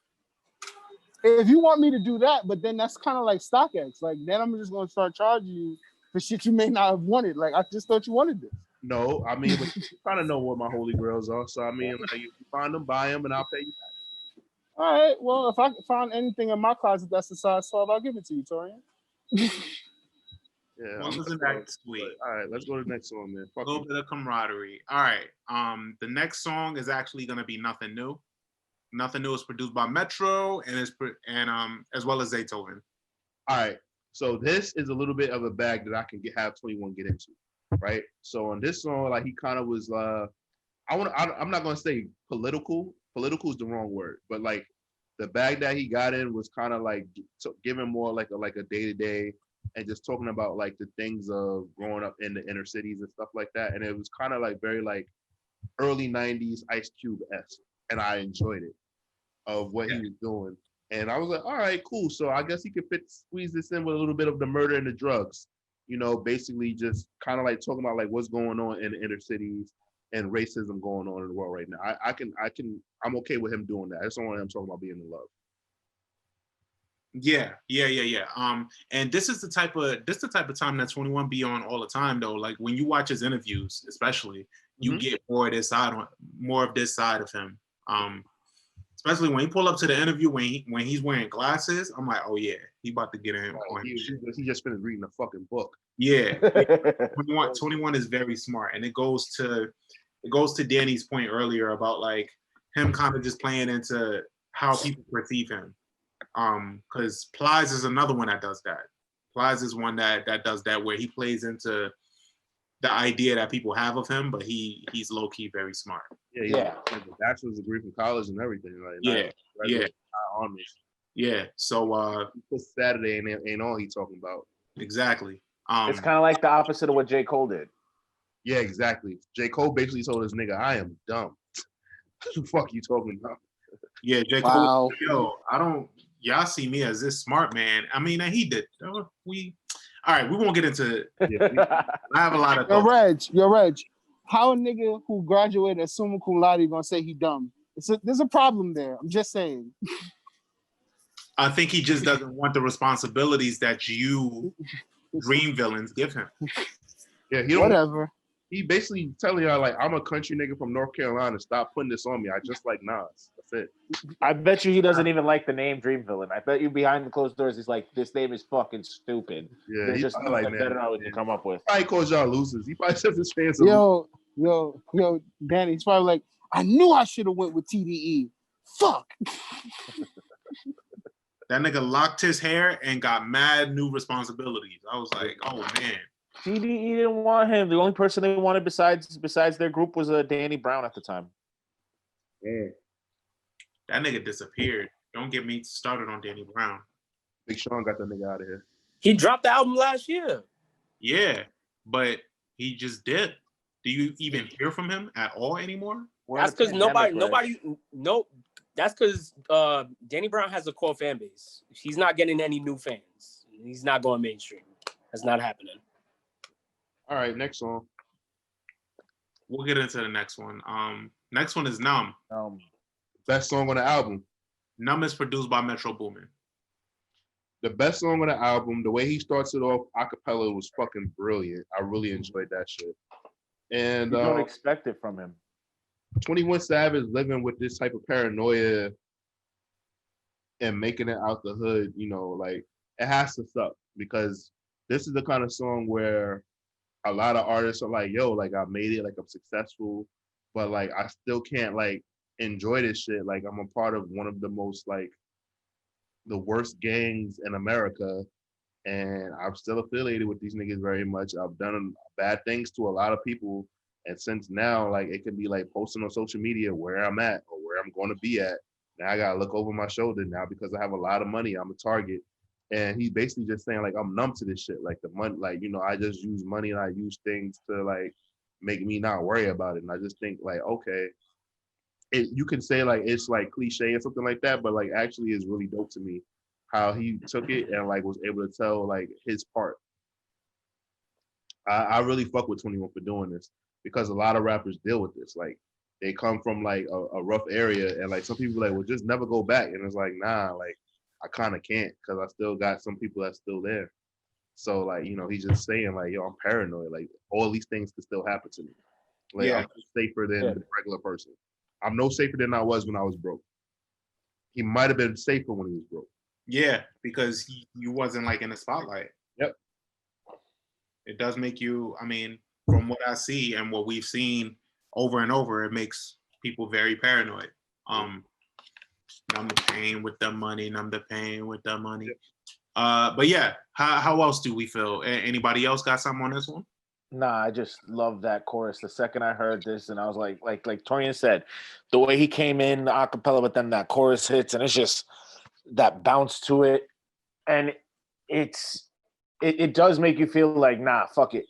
If you want me to do that, but then that's kind of like StockX. Like, then I'm just going to start charging you for shit you may not have wanted. Like, I just thought you wanted this. No, I mean, but you kind of know what my holy grails are. So I mean, like, if you find them, buy them, and I'll pay you back. All right. Well, if I find anything in my closet that's a size 12, I'll give it to you, Torian. Yeah. Wasn't that sweet? All right, let's go to the next one, man. A little bit of camaraderie. All right. The next song is actually gonna be Nothing New. Nothing New is produced by Metro and as well as Zaytoven. All right. So this is a little bit of a bag that I can have 21 get into, right? So on this song, like, he kind of was I'm not gonna say political. Political is the wrong word, but like the bag that he got in was kind of like giving more like a day-to-day and just talking about like the things of growing up in the inner cities and stuff like that. And it was kind of like very like early 90s Ice Cube-esque, and I enjoyed it of what he was doing. And I was like, all right, cool. So I guess he could squeeze this in with a little bit of the murder and the drugs, you know, basically just kind of like talking about like what's going on in the inner cities and racism going on in the world right now. I'm okay with him doing that. I just don't want him talking about being in love. Yeah. And this is the type of time that 21 be on all the time though. Like when you watch his interviews, especially, you get more of this side of him. Especially when he pull up to the interview when he's wearing glasses, I'm like, oh yeah, he about to get him. He just finished reading a fucking book. Yeah. 21 is very smart, and it goes to Danny's point earlier about like him kind of just playing into how people perceive him. Because Plies is another one that does that. Plies is one that does that, where he plays into the idea that people have of him, but he's low key very smart. Yeah. A bachelor's degree from college and everything. Like, honors. Yeah. So Saturday ain't all he talking about. Exactly. It's kind of like the opposite of what J. Cole did. Yeah, exactly. J. Cole basically told this nigga, I am dumb. What the fuck you talking about? Yeah, J. Cole. Yo, y'all see me as this smart man. I mean, and he did. All right, we won't get into it. I have a lot of thoughts. Yo, Reg, how a nigga who graduated as summa cum laude gonna say he dumb? There's a problem there. I'm just saying. I think he just doesn't want the responsibilities that you dream villains give him. Yeah, whatever. He basically telling y'all like, I'm a country nigga from North Carolina. Stop putting this on me. I just like Nas. That's it. I bet you he doesn't even like the name Dream Villain. I bet you behind the closed doors he's like, this name is fucking stupid. Yeah, he's just like, better know what to come up with. He probably calls y'all losers. He probably says his fans are Yo, Yo, Danny, he's probably like, I knew I should have went with TDE. Fuck. That nigga locked his hair and got mad new responsibilities. I was like, oh man. TDE didn't want him. The only person they wanted besides their group was Danny Brown at the time. Yeah. That nigga disappeared. Don't get me started on Danny Brown. Big Sean got that nigga out of here. He dropped the album last year. Yeah, but he just did. Do you even hear from him at all anymore? That's because that's because Danny Brown has a core fan base. He's not getting any new fans. He's not going mainstream. That's not happening. All right, next song. We'll get into the next one. Next one is Numb. Best song on the album. Numb is produced by Metro Boomin. The best song on the album, the way he starts it off, acapella was fucking brilliant. I really enjoyed that shit. And You don't expect it from him. 21 Savage living with this type of paranoia and making it out the hood, you know, like it has to suck because this is the kind of song where a lot of artists are like, yo, like I made it, like I'm successful, but like I still can't like enjoy this shit. Like I'm a part of one of the most like the worst gangs in America, and I'm still affiliated with these niggas very much. I've done bad things to a lot of people, and since now, like it can be like posting on social media where I'm at or where I'm going to be at. Now I gotta look over my shoulder now because I have a lot of money. I'm a target, and he's basically just saying like I'm numb to this shit. Like the money, like you know, I just use money and I use things to like make me not worry about it. And I just think like, okay. You can say like it's like cliche or something like that, but like actually is really dope to me how he took it and like was able to tell like his part. I really fuck with 21 for doing this because a lot of rappers deal with this. Like they come from like a rough area and like some people like, well, just never go back. And it's like, nah, like I kind of can't because I still got some people that's still there. So like, you know, he's just saying like, yo, I'm paranoid. Like all these things could still happen to me. Like Yeah. I'm safer than the regular person. I'm no safer than I was when I was broke. He might have been safer when he was broke. Yeah, because you wasn't like in the spotlight. Yep. It does make you, I mean, from what I see and what we've seen over and over, it makes people very paranoid. Numb the pain with the money, numb the pain with the money. But yeah, how else do we feel? Anybody else got something on this one? Nah, I just love that chorus. The second I heard this, and I was like Torian said, the way he came in the acapella, but then that chorus hits, and it's just that bounce to it, and it does make you feel like, nah, fuck it,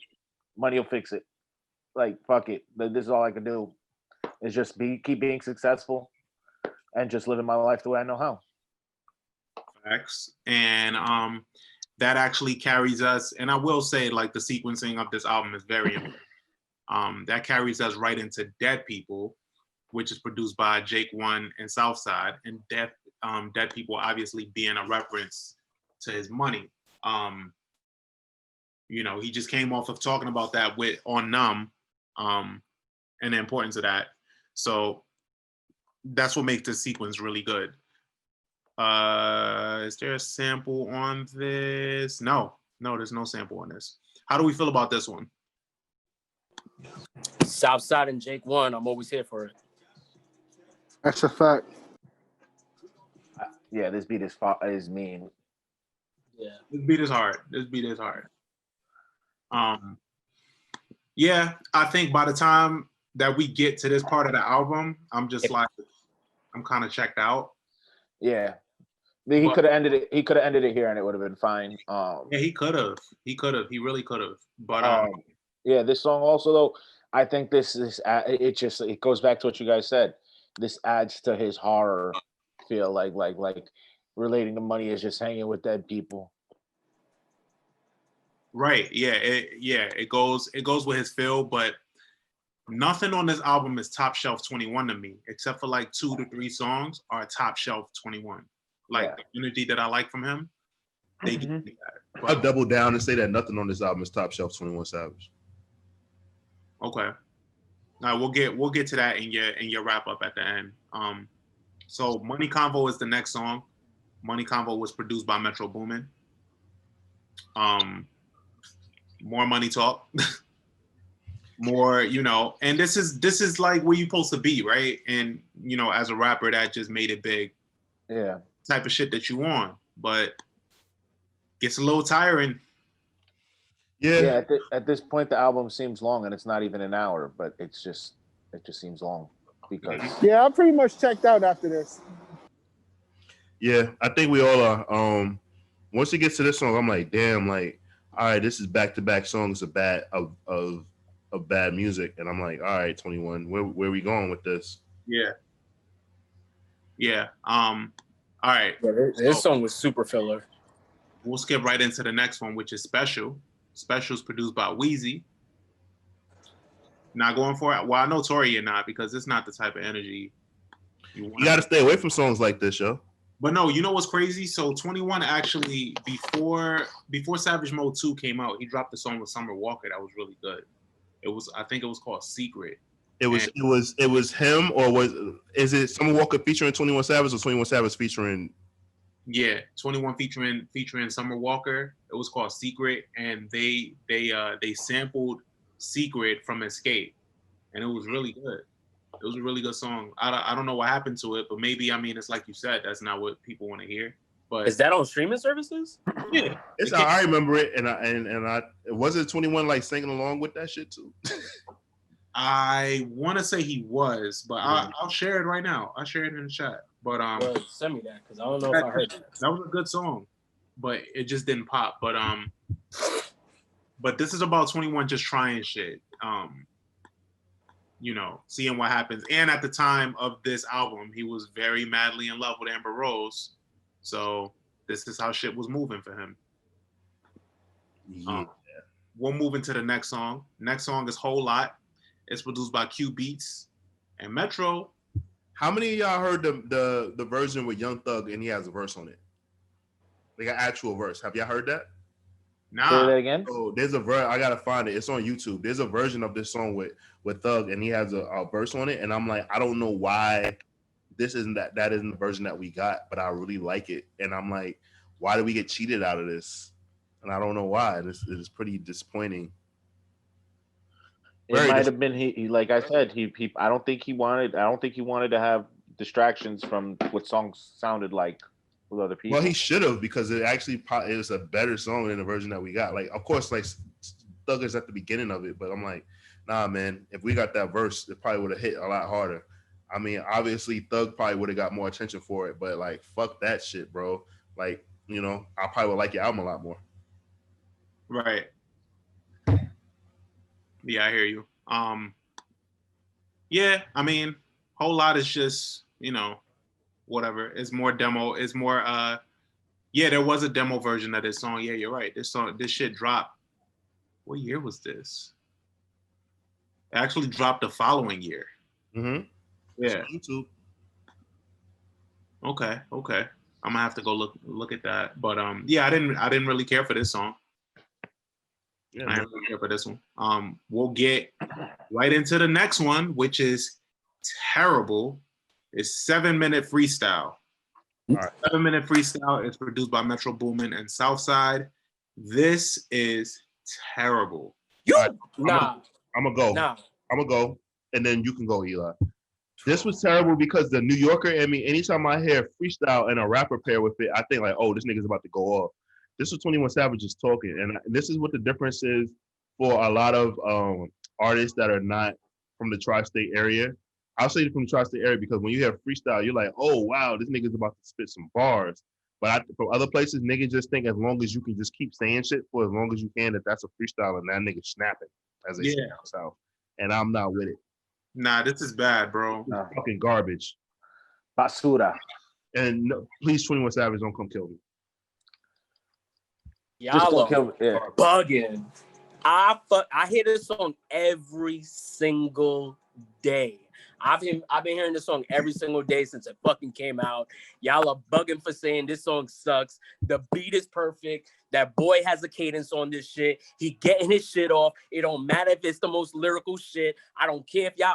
money will fix it. Like fuck it, this is all I can do, is just keep being successful, and just living my life the way I know how. Facts. And that actually carries us, and I will say like the sequencing of this album is very important. That carries us right into Dead People, which is produced by Jake One and Southside, and Dead People obviously being a reference to his money. You know, he just came off of talking about that on Numb, and the importance of that. So that's what makes this sequence really good. Is there a sample on this? No, there's no sample on this. How do we feel about this one? Southside and Jake One, I'm always here for it. That's a fact. Yeah, this beat is mean. Yeah, This beat is hard. Yeah, I think by the time that we get to this part of the album, I'm just like, I'm kind of checked out. Yeah, he could have ended it. He could have ended it here, and it would have been fine. Yeah, he could have. He really could have. But yeah, this song also though, I think it goes back to what you guys said. This adds to his horror feel, like relating to money is just hanging with dead people. Right. Yeah. It goes with his feel, but nothing on this album is top shelf 21 to me, except for like 2 to 3 songs are top shelf 21. Like the energy that I like from him, they give me that. I'll double down and say that nothing on this album is top shelf 21 Savage. Okay. Now we'll get to that in your wrap up at the end. So Money Convo is the next song. Money Convo was produced by Metro Boomin. More money talk. more, you know, and this is like where you're supposed to be, right? And you know, as a rapper, that just made it big. Yeah. Type of shit that you want, but gets a little tiring. Yeah. At this point, the album seems long, and it's not even an hour, but it just seems long because. Yeah, I pretty much checked out after this. Yeah, I think we all are. Once it gets to this song, I'm like, damn, like, all right, this is back-to-back songs of bad music, and I'm like, all right, 21, where are we going with this? Yeah. All right. Yeah, this song was super filler. We'll skip right into the next one, which is Special. Special is produced by Wheezy. Not going for it. Well, I know Tori, you're not, because it's not the type of energy you got to stay away from songs like this, yo. But no, you know what's crazy? So 21 actually, before Savage Mode 2 came out, he dropped a song with Summer Walker that was really good. I think it was called Secret. It was him, or is it Summer Walker featuring 21 Savage or 21 Savage featuring? Yeah, 21 featuring Summer Walker. It was called Secret, and they sampled Secret from Escape, and it was really good. It was a really good song. I don't know what happened to it, but maybe, I mean, it's like you said, that's not what people want to hear. But is that on streaming services? Yeah, it's I remember it, and I wasn't 21 like singing along with that shit too. I want to say he was, but I'll share it right now. I'll share it in the chat. But well, send me that, because I don't know if I heard that. That was a good song, but it just didn't pop. But this is about 21 just trying shit. You know, seeing what happens. And at the time of this album, he was very madly in love with Amber Rose. So this is how shit was moving for him. Yeah. We'll move into the next song. Next song is Whole Lot. It's produced by Q Beats and Metro. How many of y'all heard the version with Young Thug and he has a verse on it? Like an actual verse. Have y'all heard that? Nah. Say that again. Oh, there's a verse. I gotta find it. It's on YouTube. There's a version of this song with Thug, and he has a verse on it. And I'm like, I don't know why this isn't that isn't the version that we got, but I really like it. And I'm like, why did we get cheated out of this? And I don't know why. This is pretty disappointing. It might have been he like I said, he I don't think he wanted to have distractions from what songs sounded like with other people. Well, he should have, because it was a better song than the version that we got. Like, of course, like Thug is at the beginning of it, but I'm like, nah, man, if we got that verse, it probably would have hit a lot harder. I mean, obviously Thug probably would have got more attention for it, but like, fuck that shit, bro. Like, you know, I probably would like your album a lot more. Right. Yeah, I hear you. Yeah, I mean, Whole Lot is just, you know, whatever. It's more demo. It's more yeah, there was a demo version of this this song. Yeah, you're right. This shit dropped. What year was this? It actually dropped the following year. Mm-hmm. Yeah. YouTube. Okay. I'm gonna have to go look at that. But yeah, I didn't really care for this song. Yeah, I didn't really care for this one. We'll get right into the next one, which is terrible. It's 7-minute freestyle. All right. 7-minute freestyle is produced by Metro Boomin and Southside. This is terrible. I'm gonna go, and then you can go, Eli. This was terrible because the New Yorker in me, anytime I hear freestyle and a rapper pair with it, I think like, oh, this nigga's about to go off. This was 21 Savage just talking, and this is what the difference is for a lot of artists that are not from the tri-state area. I'll say from the tri-state area because when you hear freestyle, you're like, oh, wow, this nigga's about to spit some bars. But from other places, niggas just think as long as you can just keep saying shit for as long as you can, that's a freestyle, and that nigga snapping, as they say down south. And I'm not with it. Nah, this is bad, bro. Fucking garbage. Basura. And no, please, 21 Savage, don't come kill me. Y'all are bugging. I hear this song every single day. I've been hearing this song every single day since it fucking came out. Y'all are bugging for saying this song sucks. The beat is perfect. That boy has a cadence on this shit. He getting his shit off. It don't matter if it's the most lyrical shit. I don't care if y'all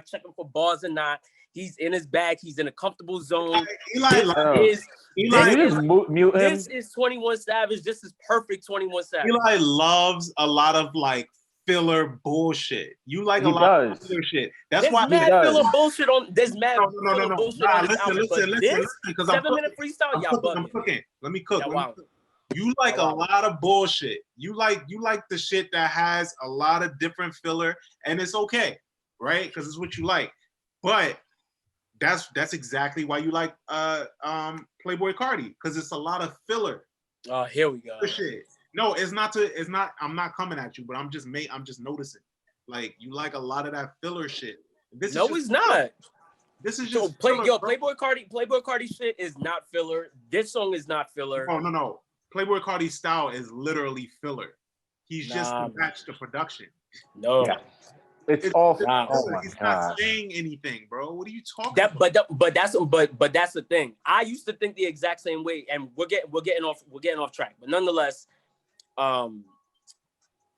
checking for bars or not. He's in his bag. He's in a comfortable zone. This is 21 Savage. This is perfect 21 Savage. Eli loves a lot of like filler bullshit. You like He a lot does. of filler shit. That's There's why. mad does. filler bullshit on. There's mad No. filler bullshit Nah, on this album. But this because I'm 7-minute freestyle, I'm y'all cooking. I'm bugging. cooking. Let me cook. Yeah, Let me wow. cook. You like Yeah, a wow. lot of bullshit. You like the shit that has a lot of different filler, and it's okay, right? Because it's what you like. But that's exactly why you like Playboy Cardi, because it's a lot of filler. Oh, here we go. Shit. No, it's not. I'm not coming at you, but I'm just noticing. Like you like a lot of that filler shit. This No, is just it's not. This is So just filler, bro. Playboy Cardi shit is not filler. This song is not filler. No. Playboy Cardi's style is literally filler. He's just Nah, to match the production. No. Yeah. It's all. Nah. Oh my He's not god. saying anything, bro. What are you talking That, about? but that's the thing. I used to think the exact same way, and we're getting off track. But nonetheless,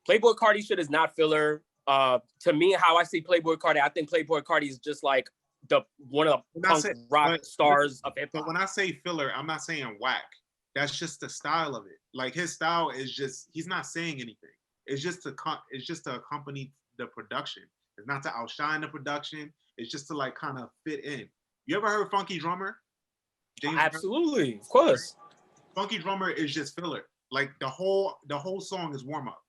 Playboy Cardi shit is not filler. To me, how I see Playboy Cardi, I think Playboy Cardi is just like one of the punk rock stars of hip hop. But when I say filler, I'm not saying whack. That's just the style of it. Like his style is just, he's not saying anything. It's just to accompany the production. It's not to outshine the production. It's just to like kind of fit in. You ever heard Funky Drummer? Absolutely, of course. Funky Drummer is just filler. Like the whole song is warm up.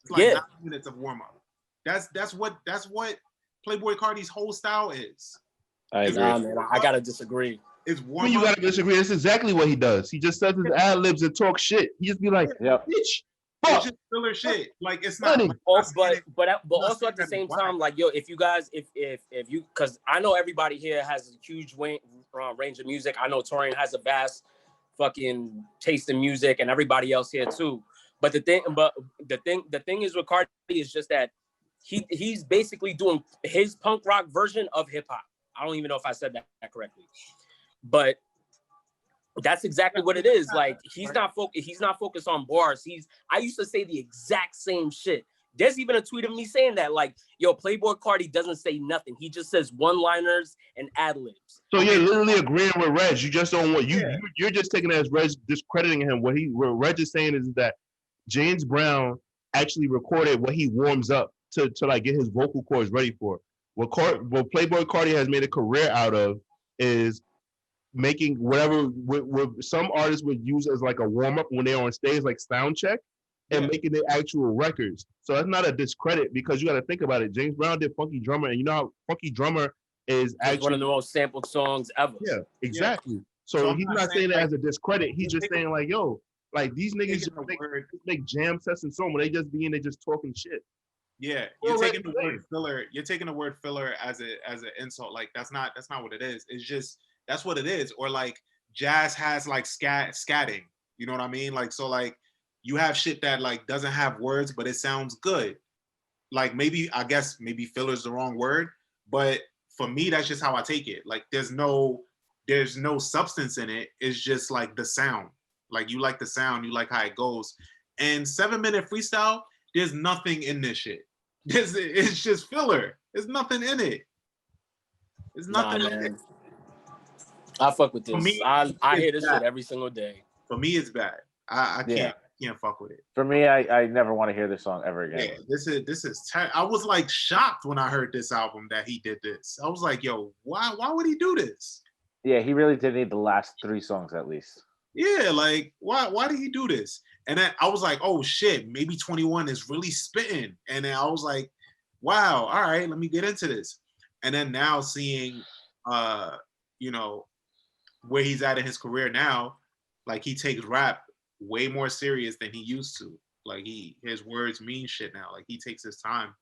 It's like 9 minutes of warm up. That's what Playboy Cardi's whole style is. I agree. Nah, man, I gotta disagree. It's warm When you up. gotta disagree, that's exactly what he does. He just says his ad libs and talk shit. He just be like, Yep. bitch, It's fuck. just filler shit. Like it's not. Funny. Like, But not also saying at the that same it's whack. time, like yo, if you guys, if you, because I know everybody here has a huge range of music. I know Torian has a vast fucking taste in music, and everybody else here too. But the thing is with Cardi is just that he's basically doing his punk rock version of hip hop. I don't even know if I said that correctly, but that's exactly what it is. Like he's not focused on bars. I used to say the exact same shit. There's even a tweet of me saying that, like, yo, Playboy Cardi doesn't say nothing. He just says one-liners and ad-libs. So you're literally agreeing with Reg. You just don't want you're just taking it as Reg discrediting him. What Reg is saying is that James Brown actually recorded what he warms up to like get his vocal cords ready for. What Playboy Cardi has made a career out of is making whatever some artists would use as like a warm up when they're on stage, like sound check, and making the actual records. So that's not a discredit because you got to think about it. James Brown did Funky Drummer, and you know how Funky Drummer is actually one of the most sampled songs ever. Yeah, exactly. So he's not saying it as a discredit. He's just saying like, yo, like these niggas just make jam sets and so on. They just they just talking shit. Yeah, you're taking the word filler. You're taking the word filler as an insult. Like that's not what it is. It's just that's what it is. Or like jazz has like scatting. You know what I mean? Like so like you have shit that like doesn't have words but it sounds good. Like maybe filler is the wrong word, but for me that's just how I take it. Like there's no substance in it. It's just like the sound. Like you like the sound, you like how it goes. And 7-minute freestyle, there's nothing in this shit. It's just filler. There's nothing in it. There's nothing in it. I fuck with this. For me, I hear this shit every single day. For me, it's bad. I can't fuck with it. For me, I never want to hear this song ever again. Yeah, this is. I was like shocked when I heard this album that he did this. I was like, yo, why would he do this? Yeah, he really did need the last 3 songs at least. Yeah, like why did he do this? And then I was like, oh shit, maybe 21 is really spitting. And then I was like, wow, all right, let me get into this. And then now seeing you know, where he's at in his career now, like he takes rap way more serious than he used to. Like his words mean shit now. Like he takes his time.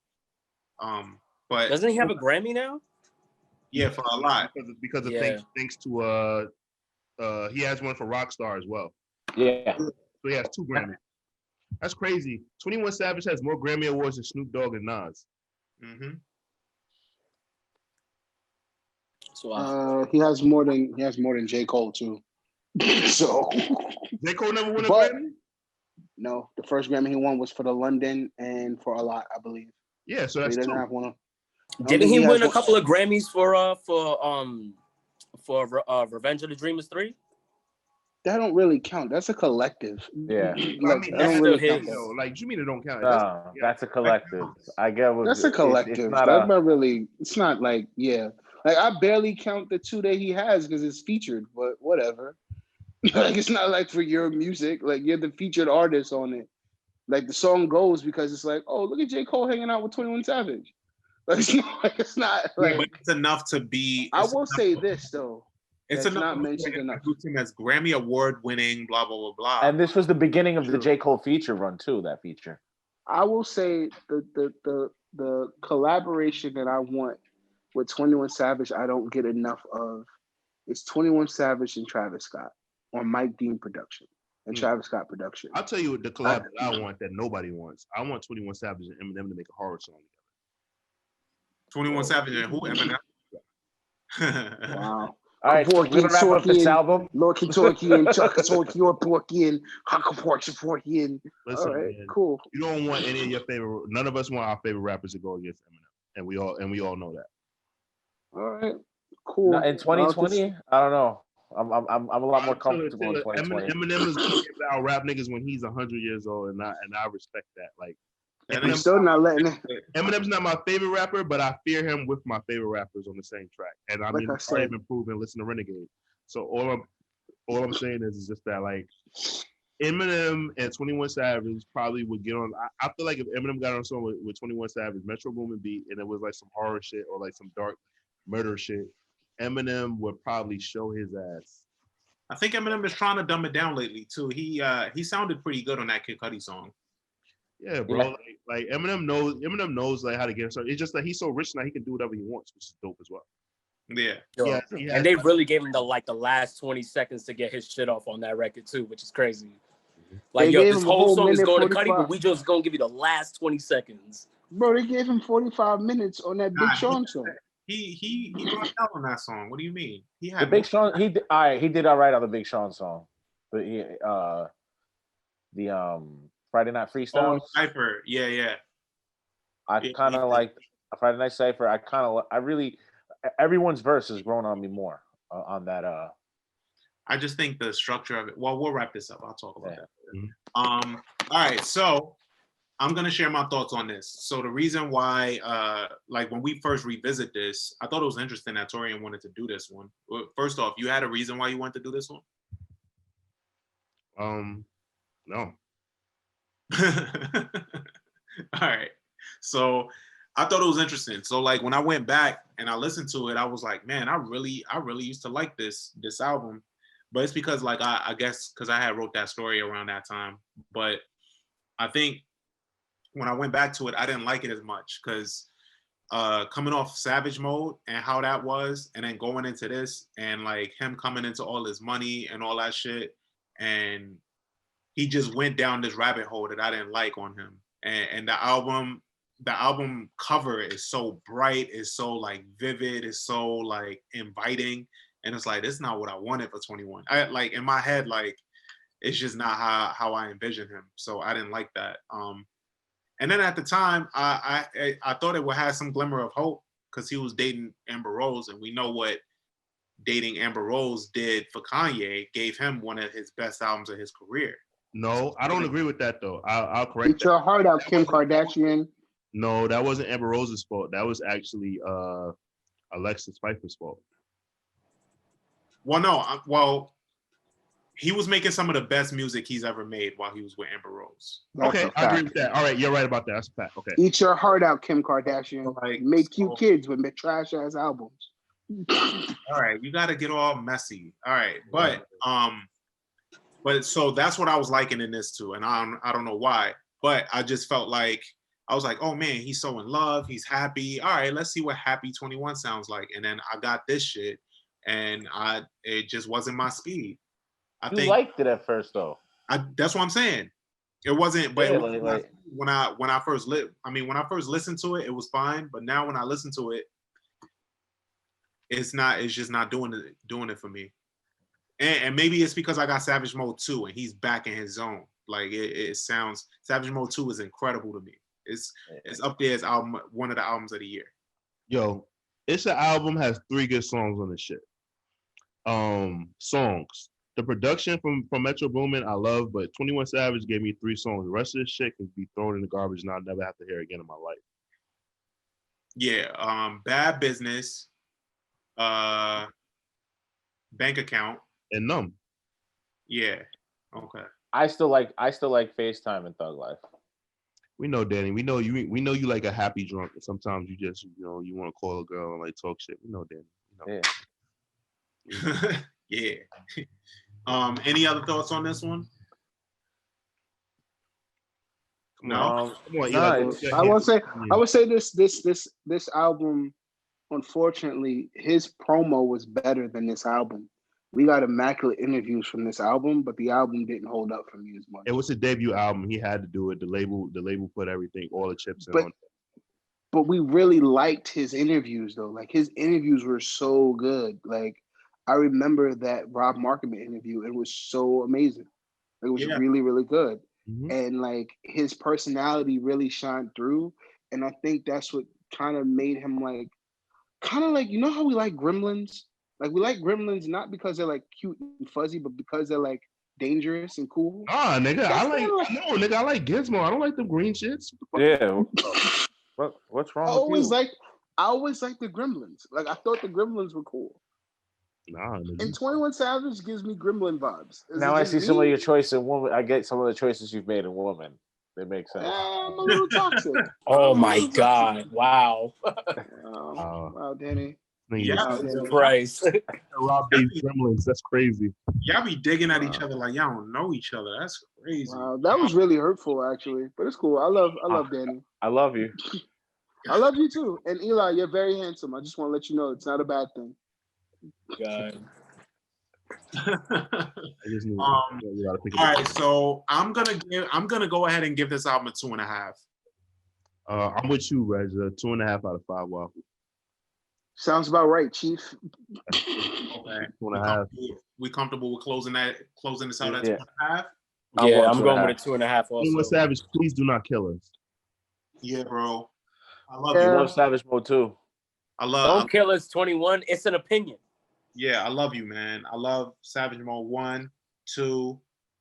But doesn't he have a Grammy now? Yeah, for a lot. Because of thanks to he has one for Rockstar as well. Yeah. So he has 2 Grammys. That's crazy. 21 Savage has more Grammy awards than Snoop Dogg and Nas. Mm-hmm. So he has more than J. Cole too. So J. Cole never won a Grammy? No, the first Grammy he won was for the London and for A Lot, I believe. Yeah, so that's he doesn't 2. have one. Didn't he win a couple of Grammys for Revenge of the Dreamers 3? That don't really count. That's a collective. Yeah. I mean, That that's don't still really count. his. though. Like, you mean it don't count? That's a collective. I get what That's a it's collective. not That's a not really. It's not like Like I barely count the 2 that he has because it's featured, but whatever. Like it's not like for your music. Like you're the featured artist on it. Like the song goes because it's like, oh, look at J. Cole hanging out with 21 Savage. Like it's not Yeah, like but it's enough to be. I will say this though. It's That's enough not mentioned enough. him as Grammy Award winning, blah blah blah blah. and this was the beginning of the J. Cole feature run too, that feature. I will say the collaboration that I want with 21 Savage, I don't get enough of. It's 21 Savage and Travis Scott on Mike Dean production and Travis Scott production. I'll tell you what the collab that I want that nobody wants. I want 21 Savage and Eminem to make a horror song 21 Savage and who? Eminem. Wow. All right, we're gonna wrap up this album. Loki Torky and Chuck Torky or Porky and Haka Porky and Listen, all right, man, cool. you don't want any of your favorite. None of us want our favorite rappers to go against Eminem, and we all know that. All right, cool. No, in 2020, I don't know. I'm a lot more comfortable in 2020. Eminem is gonna give out rap niggas when he's 100 years old, and I respect that. Like, I'm still not letting it. Eminem's not my favorite rapper, but I fear him with my favorite rappers on the same track. And I mean, it's already been proven. Listen to Renegade. So all I'm saying is just that like Eminem and 21 Savage probably would get on. I feel like if Eminem got on a song with 21 Savage, Metro Boomin beat, and it was like some horror shit or like some dark murder shit, Eminem would probably show his ass. I think Eminem is trying to dumb it down lately too. He sounded pretty good on that Kid Cudi song. Yeah, bro. Yeah. Like Eminem knows like how to get started. It's just that he's so rich now he can do whatever he wants, which is dope as well. Yeah. Yeah, And they really gave him the last 20 seconds to get his shit off on that record too, which is crazy. Like, They yo, gave this him a whole whole song is minute going to 45. Cudi, but we just gonna give you the last 20 seconds. Bro, they gave him 45 minutes on that Big Sean song. He rocked out on that song. What do you mean? He had The Big Sean, he did all right on the Big Sean song, but the Friday Night Freestyle. Oh, Cypher. Yeah. I kind of like Friday Night Cypher. I really everyone's verse has grown on me more on that. I just think the structure of it. Well, we'll wrap this up. I'll talk about that. Mm-hmm. All right. So I'm gonna share my thoughts on this. So the reason why, like when we first revisit this, I thought it was interesting that Torian wanted to do this one. First off, you had a reason why you wanted to do this one? No. All right. So I thought it was interesting. So like when I went back and I listened to it, I was like, man, I really used to like this album. But it's because like I guess because I had wrote that story around that time. But I think when I went back to it, I didn't like it as much because coming off Savage Mode and how that was, and then going into this and like him coming into all his money and all that shit, and he just went down this rabbit hole that I didn't like on him. And the album cover is so bright, it's so like vivid, it's so like inviting, and it's like this is not what I wanted for 21. I like in my head, like it's just not how I envisioned him. So I didn't like that. And then at the time, I thought it would have some glimmer of hope because he was dating Amber Rose, and we know what dating Amber Rose did for Kanye, gave him one of his best albums of his career. No, I don't agree with that though. I'll correct Get your heart out, Kim Kardashian. No, that wasn't Amber Rose's fault. That was actually Alexis Pfeiffer's fault. Well, no, he was making some of the best music he's ever made while he was with Amber Rose. Okay, I agree with that. All right, you're right about that. That's a fact. Okay. Eat your heart out, Kim Kardashian. Like, make cute kids with trash ass albums. All right, you got to get all messy. All right, but so that's what I was liking in this too, and I don't know why, but I just felt like I was like, oh man, he's so in love, he's happy. All right, let's see what Happy 21 sounds like, and then I got this shit, and it just wasn't my speed. You liked it at first though. That's what I'm saying. It wasn't, but Yeah, it was, when I first listened to it, it was fine. But now when I listen to it, it's just not doing it for me. And maybe it's because I got Savage Mode 2 and he's back in his zone. Like it sounds, Savage Mode 2 is incredible to me. It's up there as one of the albums of the year. Yo, It's an album has 3 good songs on this shit. Songs. the production from Metro Boomin I love, but 21 Savage gave me 3 songs. The rest of this shit can be thrown in the garbage and I'll never have to hear again in my life. Yeah, Bad Business, Bank Account, And Numb. yeah, okay. I still like FaceTime and Thug Life. We know, Danny. We know you like a happy drunk. And sometimes you just, you want to call a girl and like talk shit. We know, Danny. Yeah. Yeah. Any other thoughts on this one? No. Come on, Nah, Eli. I would say this album, unfortunately, his promo was better than this album. We got immaculate interviews from this album, but the album didn't hold up for me as much. It was a debut album. He had to do it. The label put everything, all the chips in on it. But we really liked his interviews though. Like his interviews were so good. Like I remember that Rob Markman interview. It was so amazing. It was really, really good. Mm-hmm. And like his personality really shined through. And I think that's what kind of made him like, you know how we like Gremlins? Like we like Gremlins not because they're like cute and fuzzy, but because they're like dangerous and cool. Ah, nigga, That's I like Gizmo. I don't like them green shits. Yeah. What's wrong with you? I always liked the Gremlins. Like I thought the Gremlins were cool. Nah, nigga. And 21 Savage gives me Gremlin vibes. Now I see some of your choice in woman. I get some of the choices you've made in woman. They make sense. I'm a little toxic. Oh my God! Wow. Wow, Danny. Yeah, Christ. Rob Baby Gremlins. That's crazy. Y'all be digging at each other like y'all don't know each other. That's crazy. Wow, that was really hurtful, actually. But it's cool. I love Danny. I love you. I love you too. And Eli, you're very handsome. I just want to let you know it's not a bad thing. God. All right, so I'm gonna go ahead and give this album a 2.5. I'm with you, Reg. 2.5 out of 5 waffles. Sounds about right, Chief. Okay. 2.5. We comfortable with closing this out at 2.5? Yeah, I'm going with a 2.5 also. 21 Savage, please do not kill us. Yeah, bro. I love I you. love Savage Mode too. Don't kill us, 21. It's an opinion. Yeah, I love you, man. I love Savage Mode 1, 2.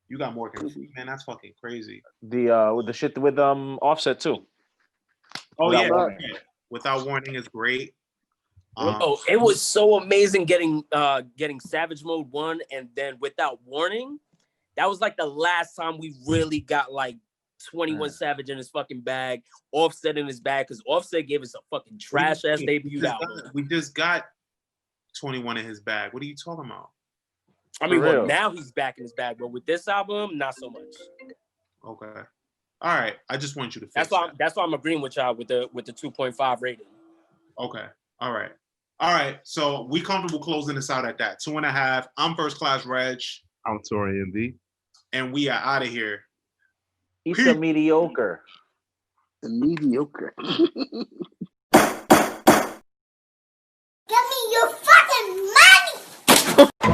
You got Morgan Freeman, man. That's fucking crazy. With the shit with Offset too. Oh Without yeah. Warning. Without Warning is great. It was so amazing getting Savage Mode 1 and then Without Warning. That was like the last time we really got like 21 Savage in his fucking bag, Offset in his bag, because Offset gave us a fucking trash ass debut album. We just got 21 in his bag. What are you talking about? I mean, well, now he's back in his bag, but with this album, not so much. Okay. All right. I just want you to fix that's why I'm agreeing with y'all with the 2.5 rating. Okay. All right. So we comfortable closing this out at that 2.5. I'm First Class Reg. I'm Tori MD. And we are out of here. Issa mediocre. The mediocre. Give me your fucking money!